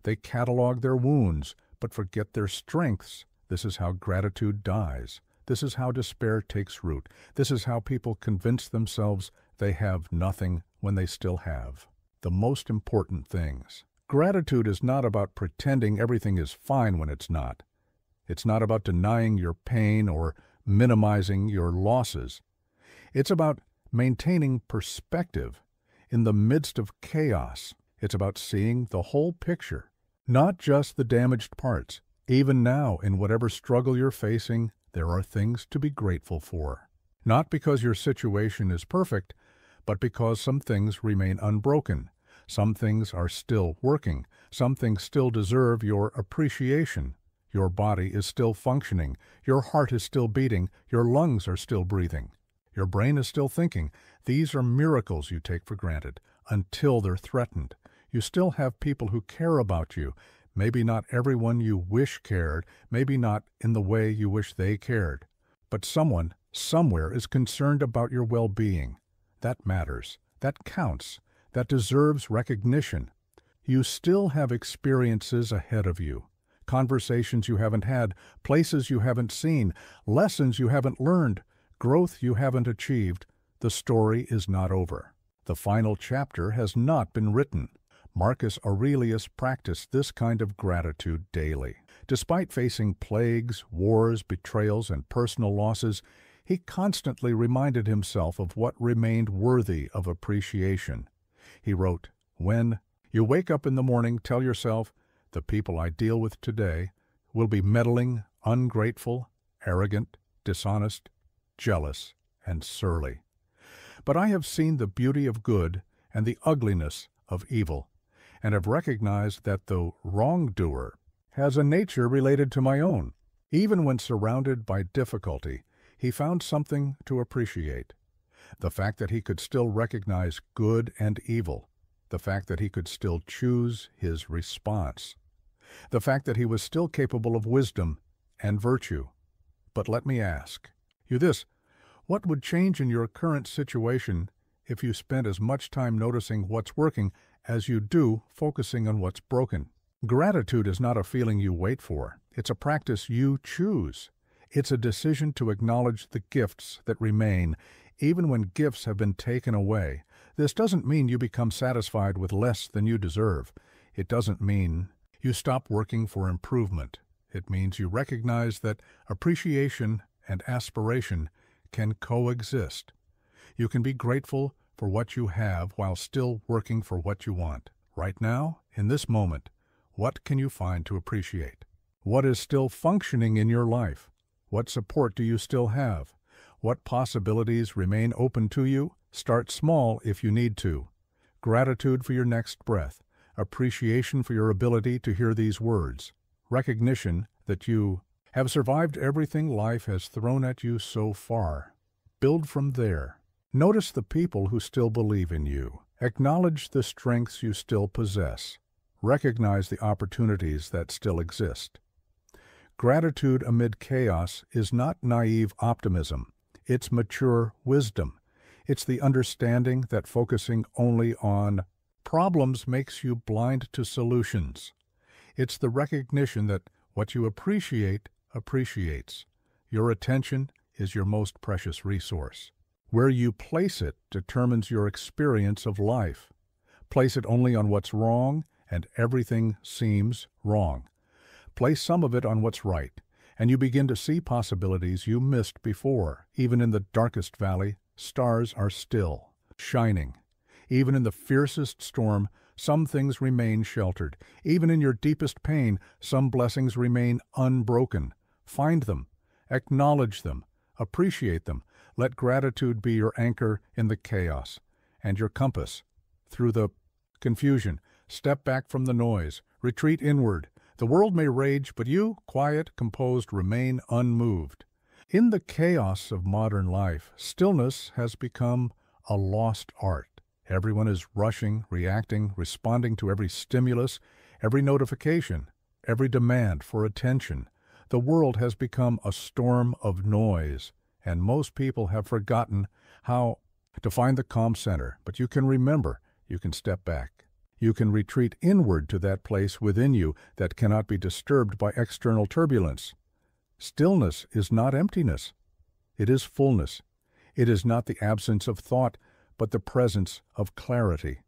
A: They catalog their wounds but forget their strengths. This is how gratitude dies. This is how despair takes root. This is how people convince themselves they have nothing when they still have the most important things. Gratitude is not about pretending everything is fine when it's not. It's not about denying your pain or minimizing your losses. It's about maintaining perspective in the midst of chaos. It's about seeing the whole picture, not just the damaged parts. Even now, in whatever struggle you're facing, there are things to be grateful for. Not because your situation is perfect, but because some things remain unbroken. Some things are still working. Some things still deserve your appreciation. Your body is still functioning. Your heart is still beating. Your lungs are still breathing. Your brain is still thinking. These are miracles you take for granted until they're threatened. You still have people who care about you. Maybe not everyone you wish cared, maybe not in the way you wish they cared. But someone, somewhere, is concerned about your well-being. That matters. That counts. That deserves recognition. You still have experiences ahead of you. Conversations you haven't had, places you haven't seen, lessons you haven't learned, growth you haven't achieved. The story is not over. The final chapter has not been written. Marcus Aurelius practiced this kind of gratitude daily. Despite facing plagues, wars, betrayals, and personal losses, he constantly reminded himself of what remained worthy of appreciation. He wrote, "When you wake up in the morning, tell yourself, the people I deal with today will be meddling, ungrateful, arrogant, dishonest, jealous, and surly. But I have seen the beauty of good and the ugliness of evil, and have recognized that the wrongdoer has a nature related to my own." Even when surrounded by difficulty, he found something to appreciate. The fact that he could still recognize good and evil. The fact that he could still choose his response. The fact that he was still capable of wisdom and virtue. But let me ask you this: what would change in your current situation if you spent as much time noticing what's working as you do focusing on what's broken? Gratitude is not a feeling you wait for. It's a practice you choose. It's a decision to acknowledge the gifts that remain, even when gifts have been taken away. This doesn't mean you become satisfied with less than you deserve. It doesn't mean you stop working for improvement. It means you recognize that appreciation and aspiration can coexist. You can be grateful for what you have while still working for what you want. Right now, in this moment, what can you find to appreciate? What is still functioning in your life? What support do you still have? What possibilities remain open to you? Start small if you need to. Gratitude for your next breath. Appreciation for your ability to hear these words. Recognition that you have survived everything life has thrown at you so far. Build from there. Notice the people who still believe in you. Acknowledge the strengths you still possess. Recognize the opportunities that still exist. Gratitude amid chaos is not naive optimism. It's mature wisdom. It's the understanding that focusing only on problems makes you blind to solutions. It's the recognition that what you appreciate appreciates. Your attention is your most precious resource. Where you place it determines your experience of life. Place it only on what's wrong, and everything seems wrong. Place some of it on what's right, and you begin to see possibilities you missed before. Even in the darkest valley, stars are still shining. Even in the fiercest storm, some things remain sheltered. Even in your deepest pain, some blessings remain unbroken. Find them, acknowledge them, appreciate them. Let gratitude be your anchor in the chaos and your compass through the confusion. Step back from the noise, retreat inward. The world may rage, but you, quiet, composed, remain unmoved. In the chaos of modern life, stillness has become a lost art. Everyone is rushing, reacting, responding to every stimulus, every notification, every demand for attention. The world has become a storm of noise, and most people have forgotten how to find the calm center. But you can remember, you can step back. You can retreat inward to that place within you that cannot be disturbed by external turbulence. Stillness is not emptiness. It is fullness. It is not the absence of thought, but the presence of clarity.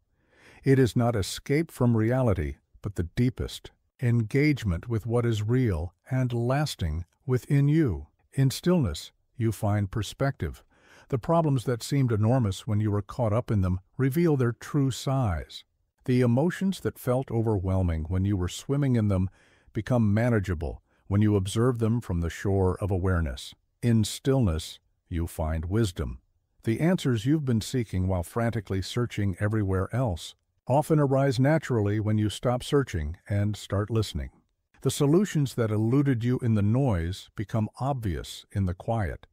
A: It is not escape from reality, but the deepest engagement with what is real and lasting within you. In stillness, you find perspective. The problems that seemed enormous when you were caught up in them reveal their true size. The emotions that felt overwhelming when you were swimming in them become manageable when you observe them from the shore of awareness. In stillness, you find wisdom. The answers you've been seeking while frantically searching everywhere else often arise naturally when you stop searching and start listening. The solutions that eluded you in the noise become obvious in the quiet.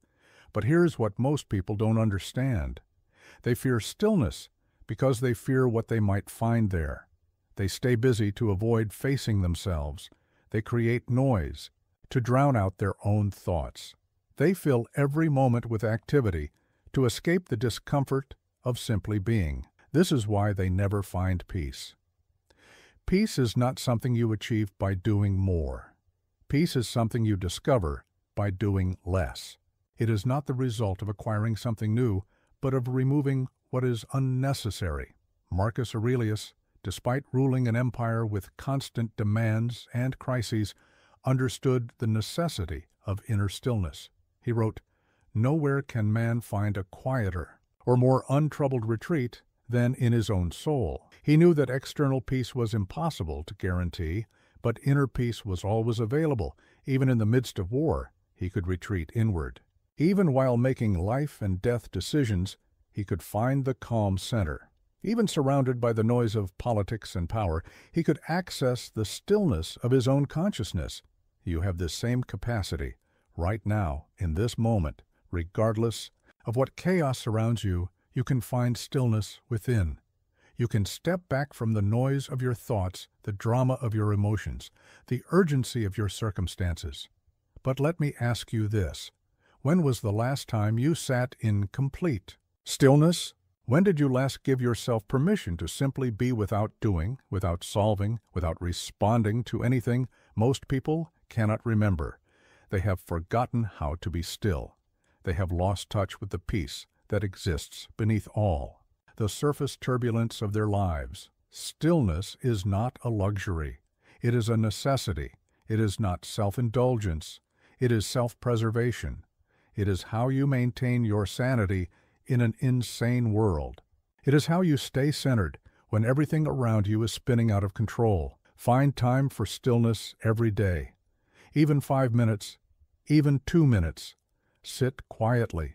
A: But here's what most people don't understand. They fear stillness because they fear what they might find there. They stay busy to avoid facing themselves. They create noise to drown out their own thoughts. They fill every moment with activity to escape the discomfort of simply being. This is why they never find peace. Peace is not something you achieve by doing more. Peace is something you discover by doing less. It is not the result of acquiring something new, but of removing what is unnecessary. Marcus Aurelius, despite ruling an empire with constant demands and crises, understood the necessity of inner stillness. He wrote, "Nowhere can man find a quieter or more untroubled retreat than in his own soul." He knew that external peace was impossible to guarantee, but inner peace was always available. Even in the midst of war, he could retreat inward. Even while making life and death decisions, he could find the calm center. Even surrounded by the noise of politics and power, he could access the stillness of his own consciousness. You have this same capacity right now, in this moment. Regardless of what chaos surrounds you, you can find stillness within. You can step back from the noise of your thoughts, the drama of your emotions, the urgency of your circumstances. But let me ask you this. When was the last time you sat in complete stillness? When did you last give yourself permission to simply be without doing, without solving, without responding to anything? Most people cannot remember. They have forgotten how to be still. They have lost touch with the peace that exists beneath all the surface turbulence of their lives. Stillness is not a luxury. It is a necessity. It is not self-indulgence. It is self-preservation. It is how you maintain your sanity in an insane world. It is how you stay centered when everything around you is spinning out of control. Find time for stillness every day. Even 5 minutes, even 2 minutes. Sit quietly.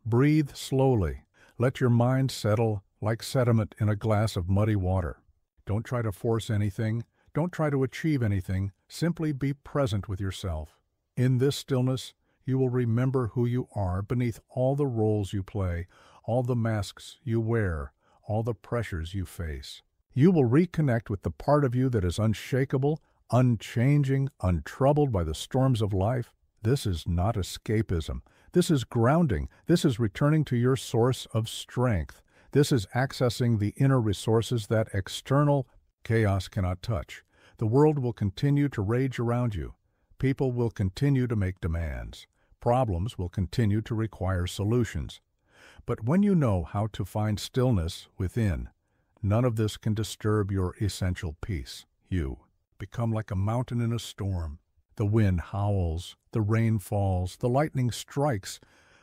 A: Breathe slowly. Let your mind settle like sediment in a glass of muddy water. Don't try to force anything. Don't try to achieve anything. Simply be present with yourself. In this stillness, you will remember who you are beneath all the roles you play, all the masks you wear, all the pressures you face. You will reconnect with the part of you that is unshakable, unchanging, untroubled by the storms of life. This is not escapism. This is grounding. This is returning to your source of strength. This is accessing the inner resources that external chaos cannot touch. The world will continue to rage around you. People will continue to make demands. Problems will continue to require solutions. But when you know how to find stillness within, none of this can disturb your essential peace. You become like a mountain in a storm. The wind howls, the rain falls, the lightning strikes,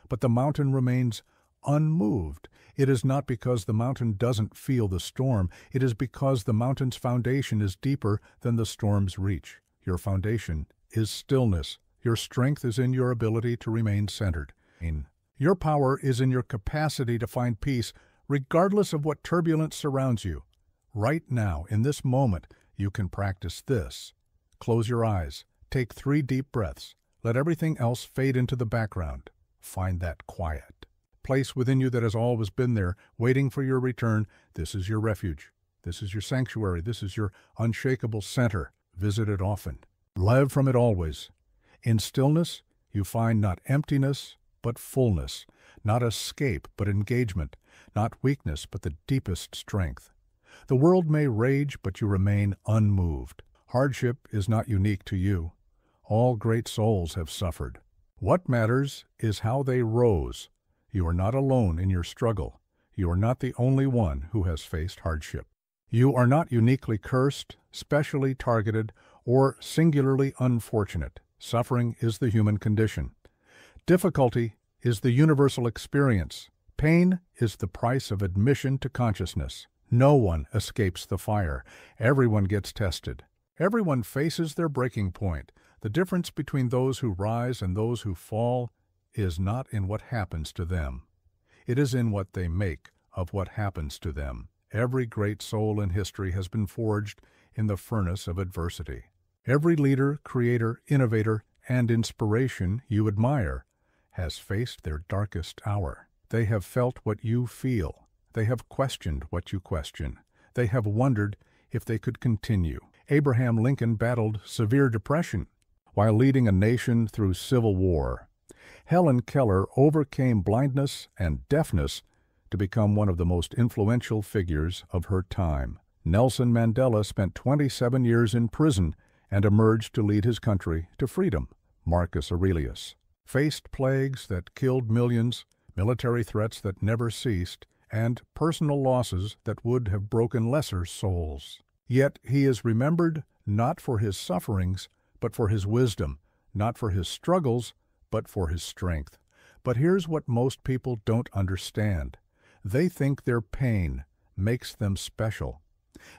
A: but the mountain remains unmoved. It is not because the mountain doesn't feel the storm. It is because the mountain's foundation is deeper than the storm's reach. Your foundation is stillness. Your strength is in your ability to remain centered. Your power is in your capacity to find peace, regardless of what turbulence surrounds you. Right now, in this moment, you can practice this. Close your eyes. Take 3 deep breaths. Let everything else fade into the background. Find that quiet place within you that has always been there, waiting for your return. This is your refuge. This is your sanctuary. This is your unshakable center. Visit it often. Live from it always. In stillness, you find not emptiness, but fullness, not escape, but engagement, not weakness, but the deepest strength. The world may rage, but you remain unmoved. Hardship is not unique to you. All great souls have suffered. What matters is how they rose. You are not alone in your struggle. You are not the only one who has faced hardship. You are not uniquely cursed, specially targeted, or singularly unfortunate. Suffering is the human condition. Difficulty is the universal experience. Pain is the price of admission to consciousness. No one escapes the fire. Everyone gets tested. Everyone faces their breaking point. The difference between those who rise and those who fall is not in what happens to them. It is in what they make of what happens to them. Every great soul in history has been forged in the furnace of adversity. Every leader, creator, innovator, and inspiration you admire has faced their darkest hour. They have felt what you feel. They have questioned what you question. They have wondered if they could continue. Abraham Lincoln battled severe depression while leading a nation through civil war. Helen Keller overcame blindness and deafness to become one of the most influential figures of her time. Nelson Mandela spent 27 years in prison and emerged to lead his country to freedom. Marcus Aurelius faced plagues that killed millions, military threats that never ceased, and personal losses that would have broken lesser souls. Yet he is remembered not for his sufferings, but for his wisdom, not for his struggles, but for his strength. But here's what most people don't understand. They think their pain makes them special.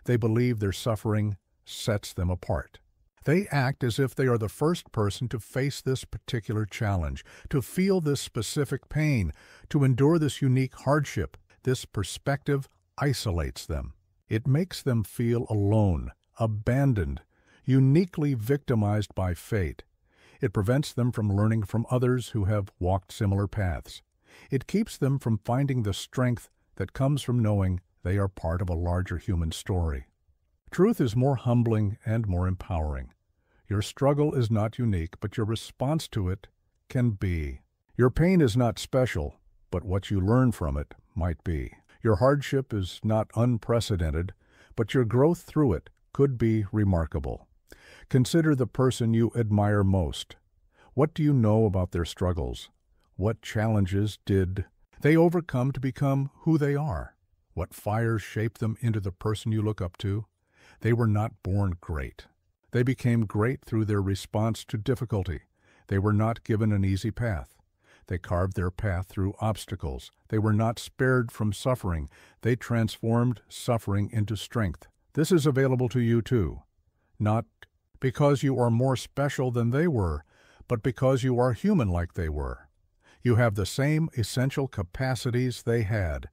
A: They believe their suffering sets them apart. They act as if they are the first person to face this particular challenge, to feel this specific pain, to endure this unique hardship. This perspective isolates them. It makes them feel alone, abandoned, uniquely victimized by fate. It prevents them from learning from others who have walked similar paths. It keeps them from finding the strength that comes from knowing they are part of a larger human story. Truth is more humbling and more empowering. Your struggle is not unique, but your response to it can be. Your pain is not special, but what you learn from it might be. Your hardship is not unprecedented, but your growth through it could be remarkable. Consider the person you admire most. What do you know about their struggles? What challenges did they overcome to become who they are? What fires shaped them into the person you look up to? They were not born great. They became great through their response to difficulty. They were not given an easy path. They carved their path through obstacles. They were not spared from suffering. They transformed suffering into strength. This is available to you too. Not because you are more special than they were, but because you are human like they were. You have the same essential capacities they had.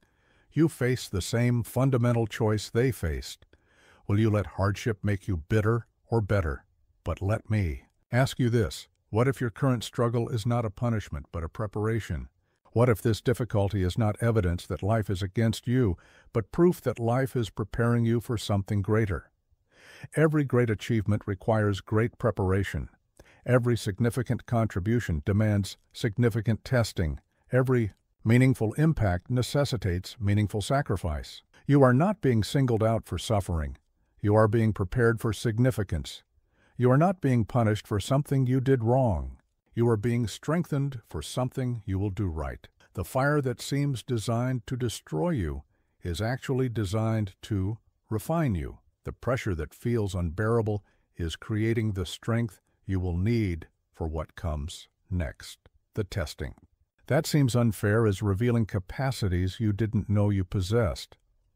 A: You face the same fundamental choice they faced. Will you let hardship make you bitter or better? But let me ask you this. What if your current struggle is not a punishment, but a preparation? What if this difficulty is not evidence that life is against you, but proof that life is preparing you for something greater? Every great achievement requires great preparation. Every significant contribution demands significant testing. Every meaningful impact necessitates meaningful sacrifice. You are not being singled out for suffering. You are being prepared for significance. You are not being punished for something you did wrong. You are being strengthened for something you will do right. The fire that seems designed to destroy you is actually designed to refine you. The pressure that feels unbearable is creating the strength you will need for what comes next, the testing. That seems unfair as revealing capacities you didn't know you possessed.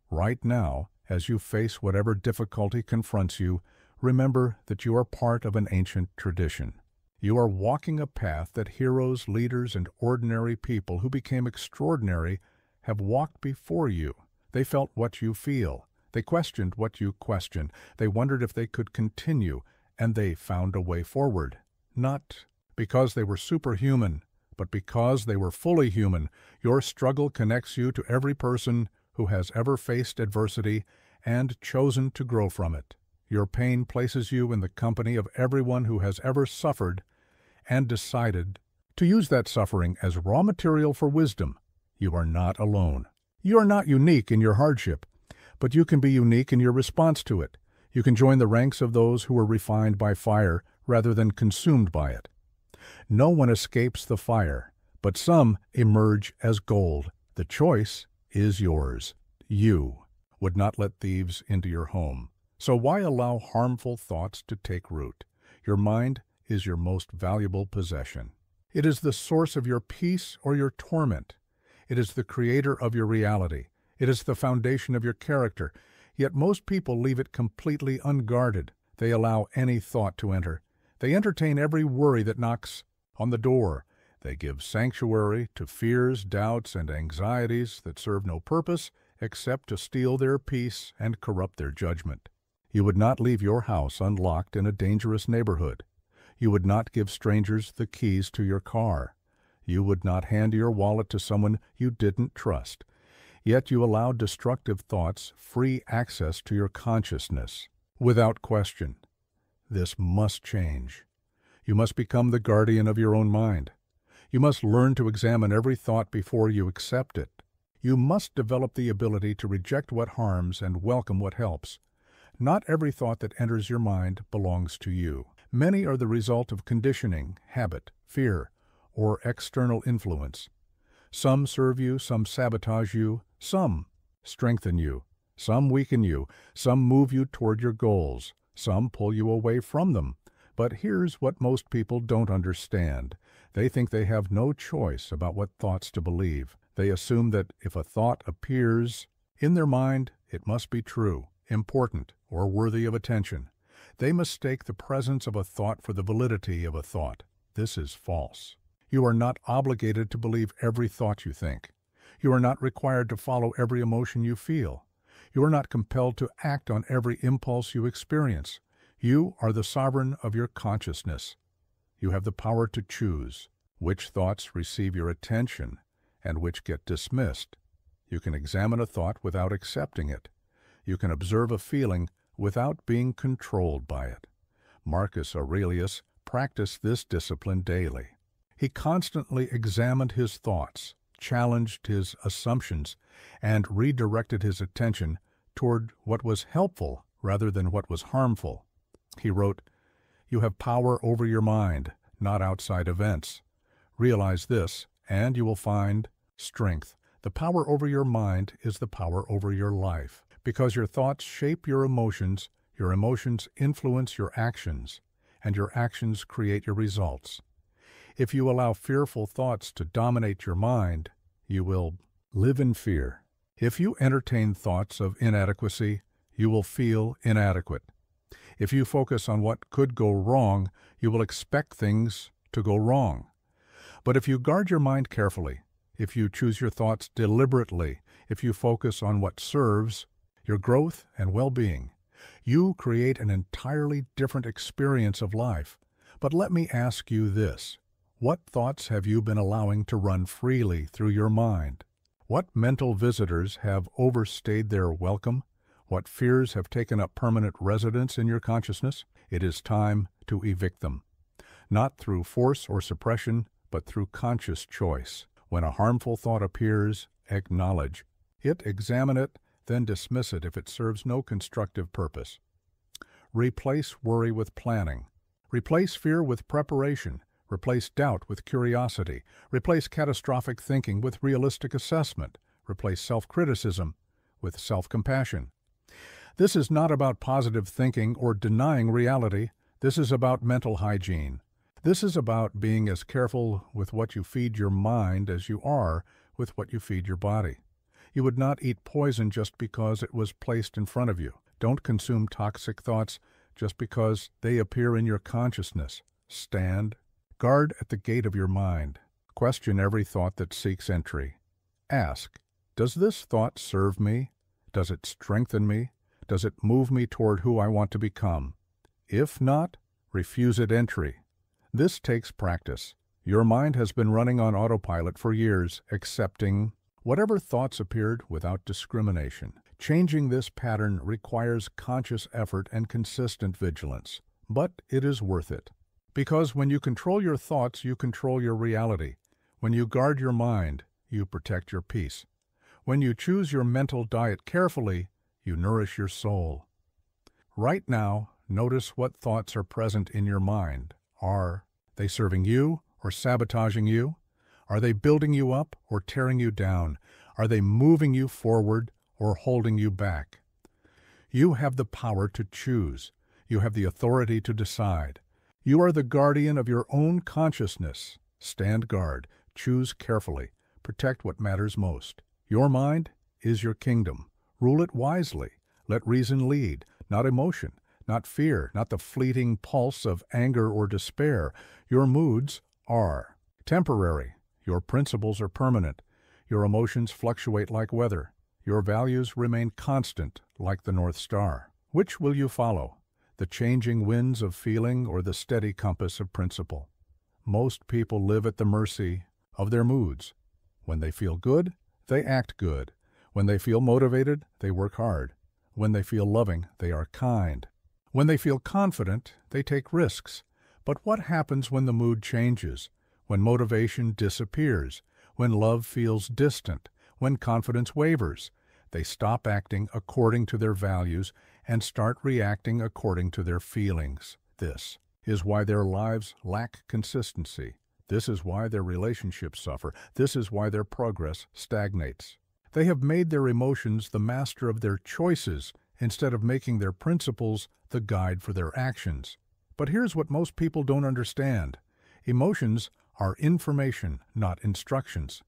A: Right now, as you face whatever difficulty confronts you, remember that you are part of an ancient tradition. You are walking a path that heroes, leaders, and ordinary people who became extraordinary have walked before you. They felt what you feel. They questioned what you question. They wondered if they could continue, and they found a way forward. Not because they were superhuman, but because they were fully human. Your struggle connects you to every person who has ever faced adversity and chosen to grow from it. Your pain places you in the company of everyone who has ever suffered and decided to use that suffering as raw material for wisdom. You are not alone. You are not unique in your hardship, but you can be unique in your response to it. You can join the ranks of those who are refined by fire rather than consumed by it. No one escapes the fire, but some emerge as gold. The choice is yours. You would not let thieves into your home. So why allow harmful thoughts to take root? Your mind is your most valuable possession. It is the source of your peace or your torment. It is the creator of your reality. It is the foundation of your character. Yet most people leave it completely unguarded. They allow any thought to enter. They entertain every worry that knocks on the door. They give sanctuary to fears, doubts, and anxieties that serve no purpose except to steal their peace and corrupt their judgment. You would not leave your house unlocked in a dangerous neighborhood. You would not give strangers the keys to your car. You would not hand your wallet to someone you didn't trust. Yet you allow destructive thoughts free access to your consciousness. Without question, this must change. You must become the guardian of your own mind. You must learn to examine every thought before you accept it. You must develop the ability to reject what harms and welcome what helps. Not every thought that enters your mind belongs to you. Many are the result of conditioning, habit, fear, or external influence. Some serve you, some sabotage you, some strengthen you, some weaken you, some move you toward your goals, some pull you away from them. But here's what most people don't understand. They think they have no choice about what thoughts to believe. They assume that if a thought appears in their mind, it must be true, important, or worthy of attention. They mistake the presence of a thought for the validity of a thought. This is false. You are not obligated to believe every thought you think. You are not required to follow every emotion you feel. You are not compelled to act on every impulse you experience. You are the sovereign of your consciousness. You have the power to choose which thoughts receive your attention and which get dismissed. You can examine a thought without accepting it. You can observe a feeling without being controlled by it. Marcus Aurelius practiced this discipline daily. He constantly examined his thoughts, challenged his assumptions, and redirected his attention toward what was helpful rather than what was harmful. He wrote, "You have power over your mind, not outside events. Realize this, and you will find strength. The power over your mind is the power over your life. Because your thoughts shape your emotions influence your actions, and your actions create your results. If you allow fearful thoughts to dominate your mind, you will live in fear. If you entertain thoughts of inadequacy, you will feel inadequate. If you focus on what could go wrong, you will expect things to go wrong. But if you guard your mind carefully, if you choose your thoughts deliberately, if you focus on what serves your growth and well-being, you create an entirely different experience of life. But let me ask you this. What thoughts have you been allowing to run freely through your mind? What mental visitors have overstayed their welcome? What fears have taken up permanent residence in your consciousness? It is time to evict them. Not through force or suppression, but through conscious choice. When a harmful thought appears, acknowledge it, examine it, then dismiss it if it serves no constructive purpose. Replace worry with planning. Replace fear with preparation. Replace doubt with curiosity. Replace catastrophic thinking with realistic assessment. Replace self-criticism with self-compassion. This is not about positive thinking or denying reality. This is about mental hygiene. This is about being as careful with what you feed your mind as you are with what you feed your body. You would not eat poison just because it was placed in front of you. Don't consume toxic thoughts just because they appear in your consciousness. Stand guard at the gate of your mind. Question every thought that seeks entry. Ask, does this thought serve me? Does it strengthen me? Does it move me toward who I want to become? If not, refuse it entry. This takes practice. Your mind has been running on autopilot for years, accepting whatever thoughts appeared without discrimination. Changing this pattern requires conscious effort and consistent vigilance, but it is worth it. Because when you control your thoughts, you control your reality. When you guard your mind, you protect your peace. When you choose your mental diet carefully, you nourish your soul. Right now, notice what thoughts are present in your mind. Are they serving you or sabotaging you? Are they building you up or tearing you down? Are they moving you forward or holding you back? You have the power to choose. You have the authority to decide. You are the guardian of your own consciousness. Stand guard. Choose carefully. Protect what matters most. Your mind is your kingdom. Rule it wisely. Let reason lead, not emotion, not fear, not the fleeting pulse of anger or despair. Your moods are temporary. Your principles are permanent. Your emotions fluctuate like weather. Your values remain constant like the North Star. Which will you follow? The changing winds of feeling or the steady compass of principle? Most people live at the mercy of their moods. When they feel good, they act good. When they feel motivated, they work hard. When they feel loving, they are kind. When they feel confident, they take risks. But what happens when the mood changes? When motivation disappears? When love feels distant? When confidence wavers? They stop acting according to their values and start reacting according to their feelings. This is why their lives lack consistency. This is why their relationships suffer. This is why their progress stagnates. They have made their emotions the master of their choices instead of making their principles the guide for their actions. But here's what most people don't understand. Emotions are information, not instructions.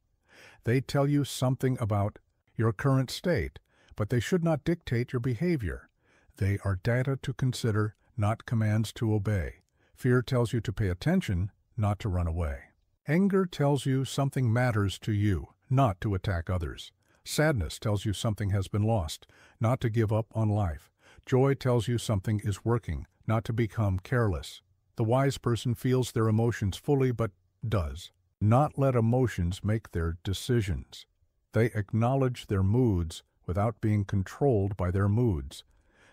A: They tell you something about your current state, but they should not dictate your behavior. They are data to consider, not commands to obey. Fear tells you to pay attention, not to run away. Anger tells you something matters to you, not to attack others. Sadness tells you something has been lost, not to give up on life. Joy tells you something is working, not to become careless. The wise person feels their emotions fully, but does not let emotions make their decisions. They acknowledge their moods without being controlled by their moods.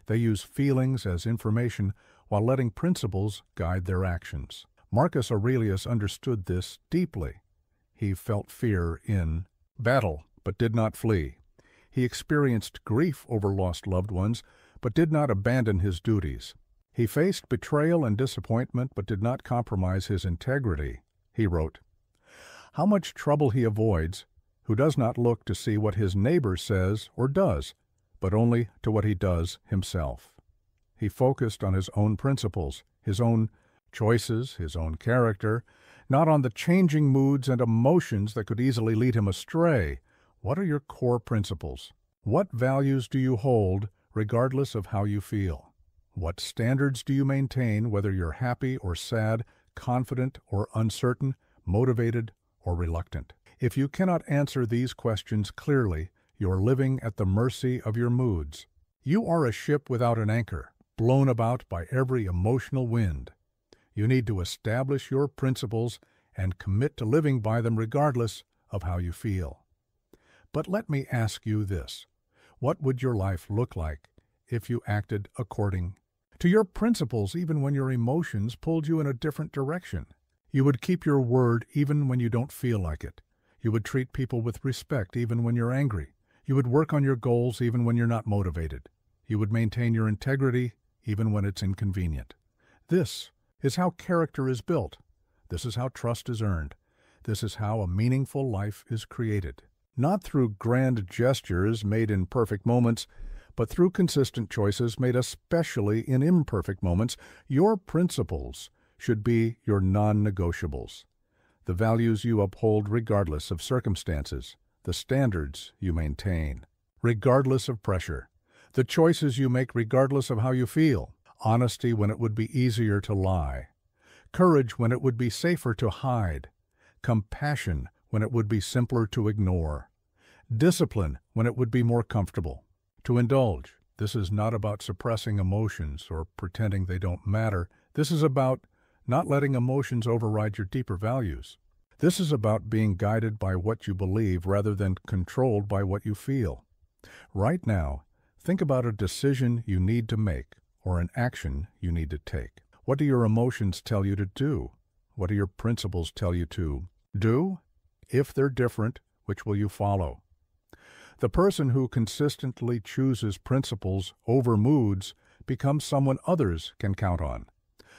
A: They use feelings as information while letting principles guide their actions. Marcus Aurelius understood this deeply. He felt fear in battle, but did not flee. He experienced grief over lost loved ones, but did not abandon his duties. He faced betrayal and disappointment, but did not compromise his integrity. He wrote, "How much trouble he avoids, who does not look to see what his neighbor says or does, but only to what he does himself." He focused on his own principles, his own choices, his own character, not on the changing moods and emotions that could easily lead him astray. What are your core principles? What values do you hold regardless of how you feel? What standards do you maintain whether you're happy or sad, confident or uncertain, motivated, or reluctant? If you cannot answer these questions clearly, you're living at the mercy of your moods. You are a ship without an anchor, blown about by every emotional wind. You need to establish your principles and commit to living by them regardless of how you feel. But let me ask you this. What would your life look like if you acted according to your principles even when your emotions pulled you in a different direction? You would keep your word even when you don't feel like it. You would treat people with respect even when you're angry. You would work on your goals even when you're not motivated. You would maintain your integrity even when it's inconvenient. This is how character is built. This is how trust is earned. This is how a meaningful life is created. Not through grand gestures made in perfect moments, but through consistent choices made especially in imperfect moments. Your principles should be your non-negotiables. The values you uphold regardless of circumstances. The standards you maintain, regardless of pressure. The choices you make regardless of how you feel. Honesty when it would be easier to lie. Courage when it would be safer to hide. Compassion when it would be simpler to ignore. Discipline when it would be more comfortable to indulge. This is not about suppressing emotions or pretending they don't matter. This is about not letting emotions override your deeper values. This is about being guided by what you believe rather than controlled by what you feel. Right now, think about a decision you need to make or an action you need to take. What do your emotions tell you to do? What do your principles tell you to do? If they're different, which will you follow? The person who consistently chooses principles over moods becomes someone others can count on,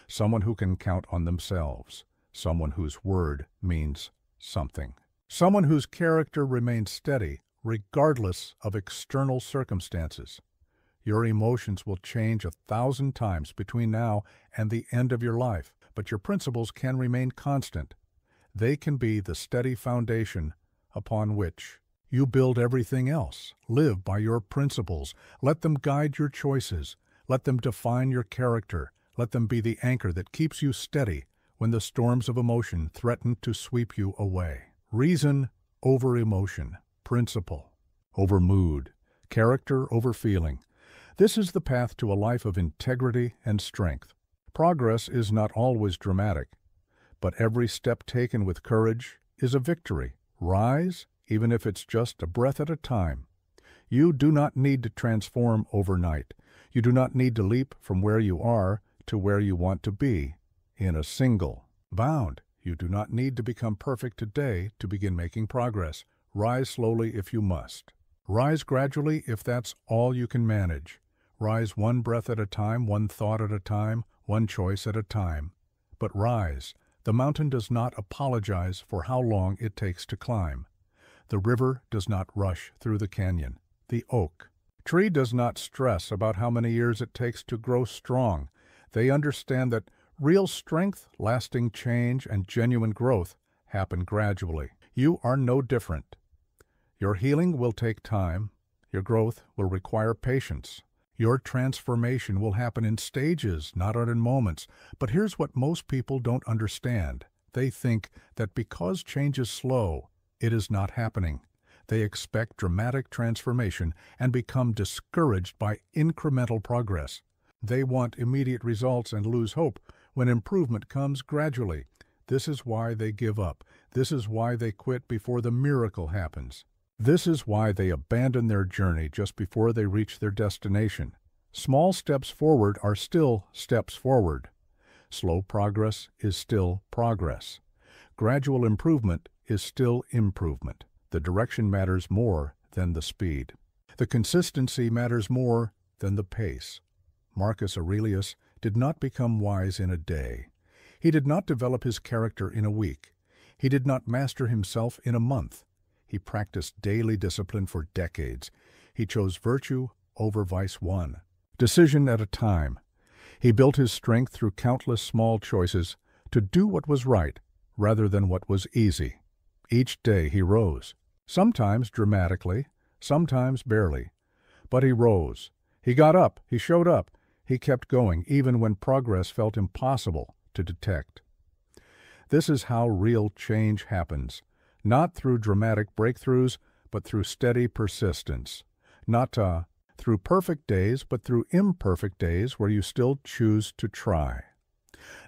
A: someone who can count on themselves, someone whose word means something, someone whose character remains steady regardless of external circumstances. Your emotions will change 1,000 times between now and the end of your life, but your principles can remain constant. They can be the steady foundation upon which you build everything else. Live by your principles. Let them guide your choices. Let them define your character. Let them be the anchor that keeps you steady when the storms of emotion threaten to sweep you away. Reason over emotion. Principle over mood. Character over feeling. This is the path to a life of integrity and strength. Progress is not always dramatic, but every step taken with courage is a victory. Rise, even if it's just a breath at a time. You do not need to transform overnight. You do not need to leap from where you are to where you want to be in a single bound. You do not need to become perfect today to begin making progress. Rise slowly if you must. Rise gradually if that's all you can manage. Rise one breath at a time, one thought at a time, one choice at a time. But rise. The mountain does not apologize for how long it takes to climb. The river does not rush through the canyon. The oak tree does not stress about how many years it takes to grow strong. They understand that real strength, lasting change, and genuine growth happen gradually. You are no different. Your healing will take time. Your growth will require patience. Your transformation will happen in stages, not in moments. But here's what most people don't understand. They think that because change is slow, it is not happening. They expect dramatic transformation and become discouraged by incremental progress. They want immediate results and lose hope when improvement comes gradually. This is why they give up. This is why they quit before the miracle happens. This is why they abandon their journey just before they reach their destination. Small steps forward are still steps forward. Slow progress is still progress. Gradual improvement is still improvement. The direction matters more than the speed. The consistency matters more than the pace. Marcus Aurelius did not become wise in a day. He did not develop his character in a week. He did not master himself in a month. He practiced daily discipline for decades. He chose virtue over vice one decision at a time. He built his strength through countless small choices to do what was right rather than what was easy. Each day he rose, sometimes dramatically, sometimes barely. But he rose. He got up. He showed up. He kept going even when progress felt impossible to detect. This is how real change happens, not through dramatic breakthroughs, but through steady persistence. Not through perfect days, but through imperfect days where you still choose to try.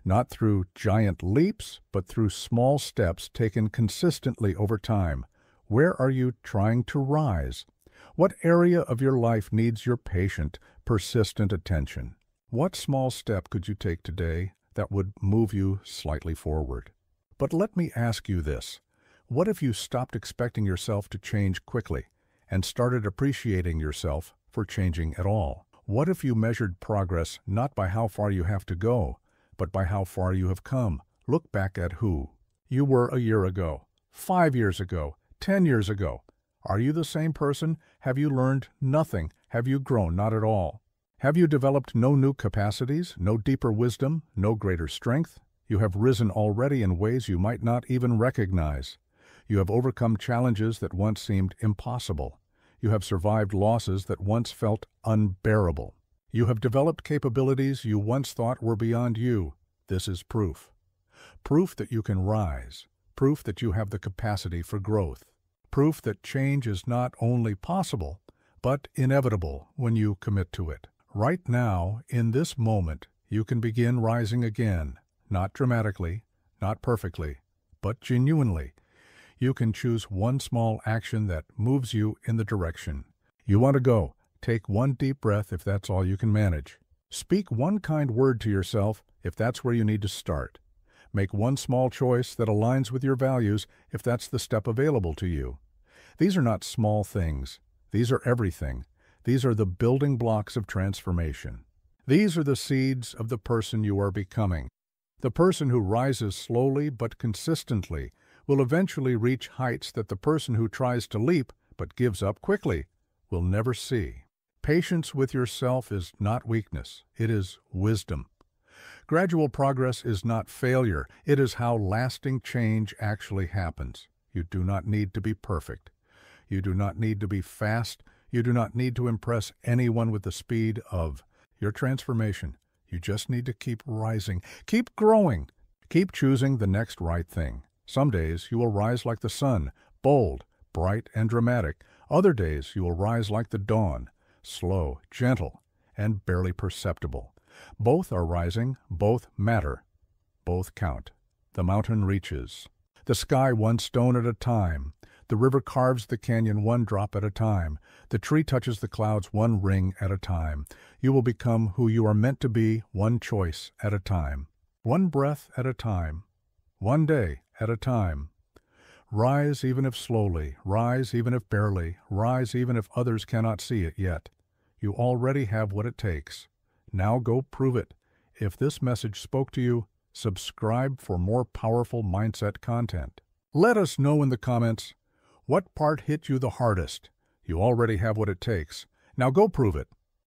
A: Not through giant leaps, but through small steps taken consistently over time. Where are you trying to rise? What area of your life needs your patient, persistent attention? What small step could you take today that would move you slightly forward? But let me ask you this. What if you stopped expecting yourself to change quickly and started appreciating yourself for changing at all? What if you measured progress not by how far you have to go, but by how far you have come? Look back at who you were a year ago, 5 years ago, 10 years ago. Are you the same person? Have you learned nothing? Have you grown? Not at all. Have you developed no new capacities, no deeper wisdom, no greater strength? You have risen already in ways you might not even recognize. You have overcome challenges that once seemed impossible. You have survived losses that once felt unbearable. You have developed capabilities you once thought were beyond you. This is proof. Proof that you can rise. Proof that you have the capacity for growth. Proof that change is not only possible, but inevitable when you commit to it. Right now, in this moment, you can begin rising again, not dramatically, not perfectly, but genuinely. You can choose one small action that moves you in the direction you want to go. Take one deep breath if that's all you can manage. Speak one kind word to yourself if that's where you need to start. Make one small choice that aligns with your values if that's the step available to you. These are not small things. These are everything. These are the building blocks of transformation. These are the seeds of the person you are becoming. The person who rises slowly but consistently will eventually reach heights that the person who tries to leap but gives up quickly will never see. Patience with yourself is not weakness. It is wisdom. Gradual progress is not failure. It is how lasting change actually happens. You do not need to be perfect. You do not need to be fast. You do not need to impress anyone with the speed of your transformation. You just need to keep rising, keep growing, keep choosing the next right thing. Some days you will rise like the sun, bold, bright, and dramatic. Other days you will rise like the dawn, slow, gentle, and barely perceptible. Both are rising, both matter, both count. The mountain reaches the sky one stone at a time. The river carves the canyon one drop at a time. The tree touches the clouds one ring at a time. You will become who you are meant to be one choice at a time, one breath at a time, one day at a time. Rise even if slowly, rise even if barely, rise even if others cannot see it yet. You already have what it takes. Now go prove it. If this message spoke to you, subscribe for more powerful mindset content. Let us know in the comments what part hit you the hardest. You already have what it takes. Now go prove it.